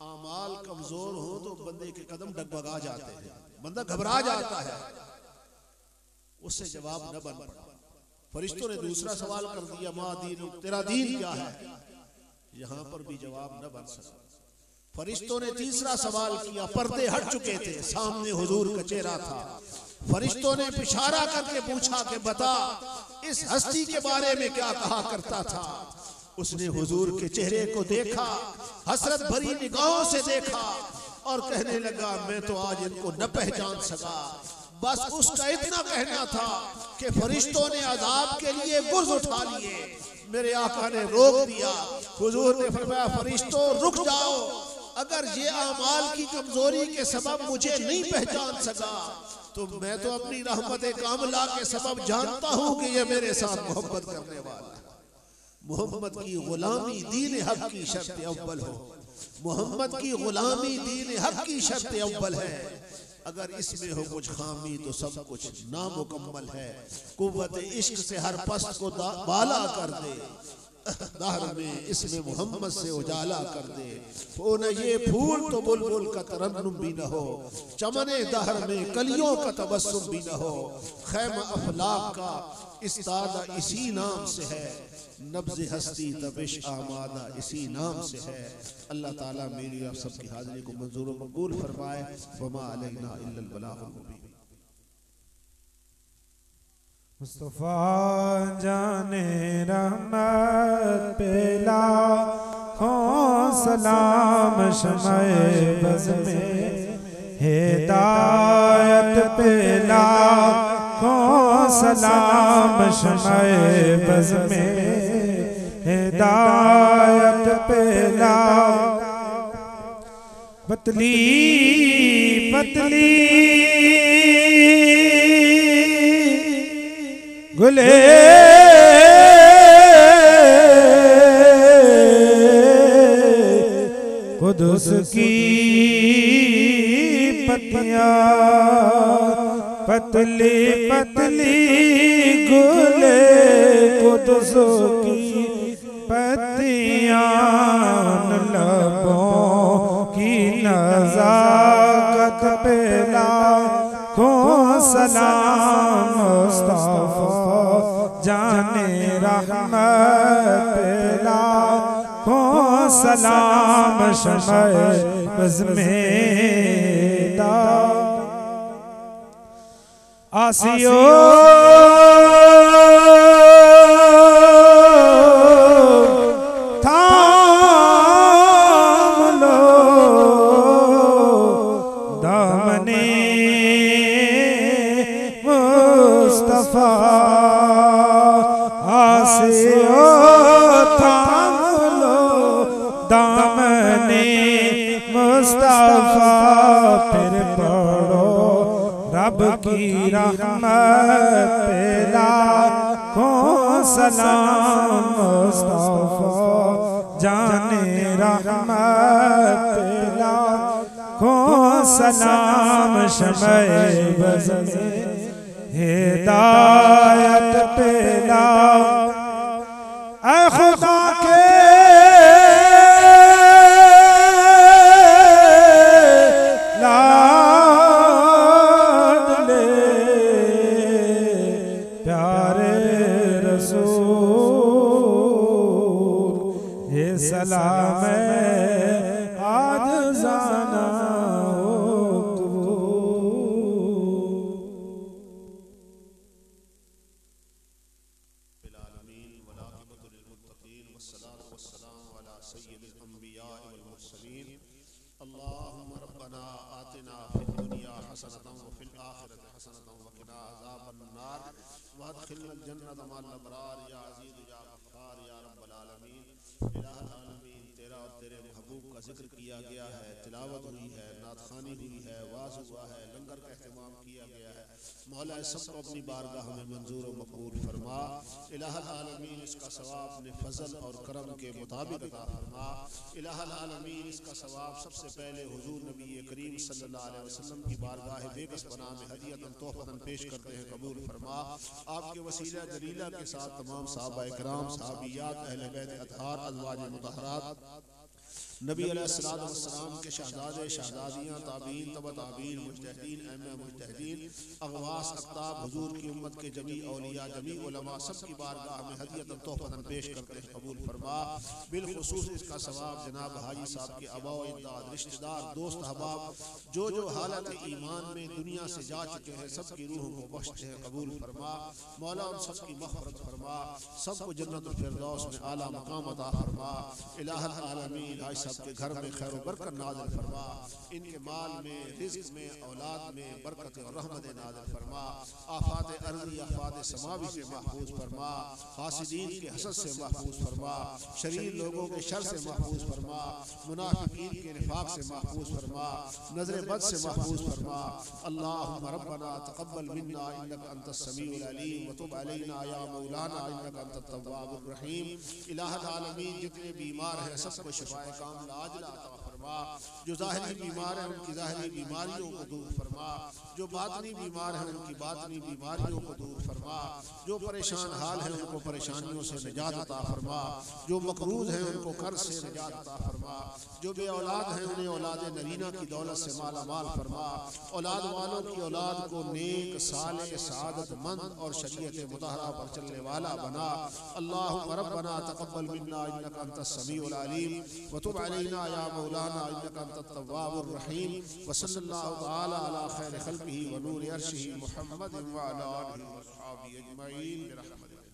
आमाल कमजोर हो तो बंदे के कदम डगमगा जाते हैं, बंदा घबरा जाता है, उससे जवाब न बन पड़ा। फरिश्तों ने दूसरा सवाल कर दिया, मा दीनुक, तेरा दीन क्या है? यहां पर भी जवाब न बन सका। फरिश्तों ने तीसरा सवाल किया, पर्दे हट चुके थे, सामने हुजूर का चेहरा था। फरिश्तों ने इशारा करके पूछा कि बता इस हस्ती के बारे में क्या कहा करता था। उसने हुजूर के चेहरे को देखा, हसरत भरी निगाहों से देखा और कहने लगा, मैं तो आज इनको न पहचान सका। बस उसका इतना कहना था कि फरिश्तों ने अजाब के लिए गुर्ज उठा लिए, मेरे आका ने रोक दिया। हुजूर ने फरमाया, फरिश्तों रुक जाओ, अगर ये आमाल की कमजोरी के सबब मुझे नहीं पहचान सका तो मैं तो अपनी रहमत कामला के सबब जानता हूं कि ये मेरे साथ मोहब्बत करने वाला है। मोहम्मद की गुलामी दीन हक की शर्त अव्वल हो, मोहम्मद की गुलामी दीन हक की शर्त अव्वल है। अगर इसमें हो कुछ खामी तो सब कुछ नामुकम्मल है। कुव्वत इश्क से हर पस्त को बाला कर दे, दहर में इसमें मोहम्मद से उजाला कर दे। हो न ये फूल तो बुलबुल का तरन्नुम भी न हो, चमने दहर में कलियों का तबस्सुम भी न हो। खैमा अफलाक का इस्तादा इसी नाम से है, नब्ज़ हस्ती तबिश आमादा इसी नाम से है। अल्लाह ताला मेरी आप सबकी हाजिरी को मंजूर व मकबूल फरमाए। वमा अलैना इल्लल बलागुल मुबीन। मुस्तफ़ा जाने रहमत पे लाखों सलाम, शम्ए बज़ में हिदायत पे लाखों सलाम, शम्ए बज़ में हिदायत पे पतली पतली गुले कुदुस की पत्तियां, पतली पतली गुले कुदुस की पत्तियां, लबों की नज़ाकत पे लाखों सलाम। मुस्तफ़ा जाने रहमत पे लाखों सलाम, शम्ए बज़ में आसियो था आसियो थाम लो दामने मुस्तफा, फिर पढ़ो रब की रहमत पे लाखों सलाम। मुस्तफा जाने रहमत पे लाखों सलाम। शमए बज़ में हिदायत पे ऐ खुदा के लाडले प्यारे रसूल, ये सलाम आज जाना हो अल्लाहुम्मा रब्बना आतिना फिद दुनिया हसनतन व फिल आखिरति हसनतन व क़िना अज़ाबन्नार वअदखिलनल जन्नत मअल अबरार या अज़ीज़ या गफ्फार या रब्बल आलमीन। इलाहुल आलमीन, तेरा और तेरे महबूब का जिक्र किया गया है, तिलावत हुई है, नात ख़वानी हुई है, वाज़ हुआ है, लंगर का अहतमाम किया गया है। मौला सबको अपनी बारगाह में मंजूर व मकबूल फरमा। इलाहुल आलमीन, इसका सवाब अपने फजल और करम के मुताबिक अता फरमा। इलाहुल आलमीन, इसका सवाब सबसे पहले हुजूर नबी करीम सल्लल्लाहु अलैहि वसल्लम की बारगाह बेकस बना में हदियतन तोहफतन पेश करते हैं, कबूल फरमा। आपके वसीला जलीला के साथ तमाम सहाबा इकराम, सहाबियात, अहले बैत अतहार, अज़वाज मुतहहरात, नबी अलैहिस्सलाम के शहजादे शहजादियाँ, ताबीन, तबा ताबीन, मुजतहिदीन, अइम्मा मुजतहिदीन, अगवास, अक़ताब, हुजूर की उम्मत के जमी औलिया, जमी उलमा, सब की बारगाह में हदियतन तोहफतन पेश करते हैं, कबूल फरमा। बिलखुसूस इसका सवाब जनाब हाजी साहब के आबा व अजदाद, रिश्तेदार, दोस्त अहबाब जो हालत ईमान में दुनिया से जा चुके हैं, सबकी रूहों को बख्शते हैं, कबूल फरमा। मौला उन सबकी मग़फ़िरत फरमा, सबको जन्नतुल फिरदौस में आला मकाम अता फरमा। इलाहुल आलमीन, सबके घर में खैर व बरकत नाज़िल फरमा, इनके माल में, रिज़्क़ में, औलाद में बरकत और रहमत नाज़िल फरमा। आफात अर्ज़ी, आफात समावी से महफूज फरमा, हासिदीन के हसद से महफूज फरमा, शरीर लोगों के शर से महफूज फरमा, मुनाफिकीन के निफाक से महफूज फरमा, नज़र बद से महफूज फरमा। अल्लाहुम्मा रब्बना तक़ब्बल मिन्ना इन्नका अंतस समीउल अलीम व तुब अलैना या मौलाना इन्नका अंतत तव्वाबुर रहीम। इलाहुल आलमीन, जितने बीमार हैं सबको शिफाए कामिला आजिला अता फरमा। जो ज़ाहिरी बीमार हैं उनकी ज़ाहिरी बीमारियों को दूर फरमा, जो बातनी बीमार हैं उनकी बातनी बीमारियों को दूर फरमा, जो परेशान हाल हैं उनको परेशानियों से निजात अता फरमा, जो मकरूज़ हैं उनको कर्ज से निजात अता फरमा, जो बे औलाद हैं उन्हें औलाद नरीना की दौलत से माला माल फरमा। औलाद वालों की औलाद को नेक, सालेह, सआदतमंद और शरीयत मुतहरा पर चलने वाला बना। अल्लाहुम्मा रब्बना तक़ब्बल मिन्ना इन्नका अंतस समीउल अलीम व तुब अलैना या मौलाना इन्नका अंतत तव्वाबुर रहीम। व सल्लल्लाहु तआला अला खैरि खल्क़िही व नूरि अर्शिही मुहम्मद व अला आलिहि व अस्हाबिही अजमईन बिरहमतिक।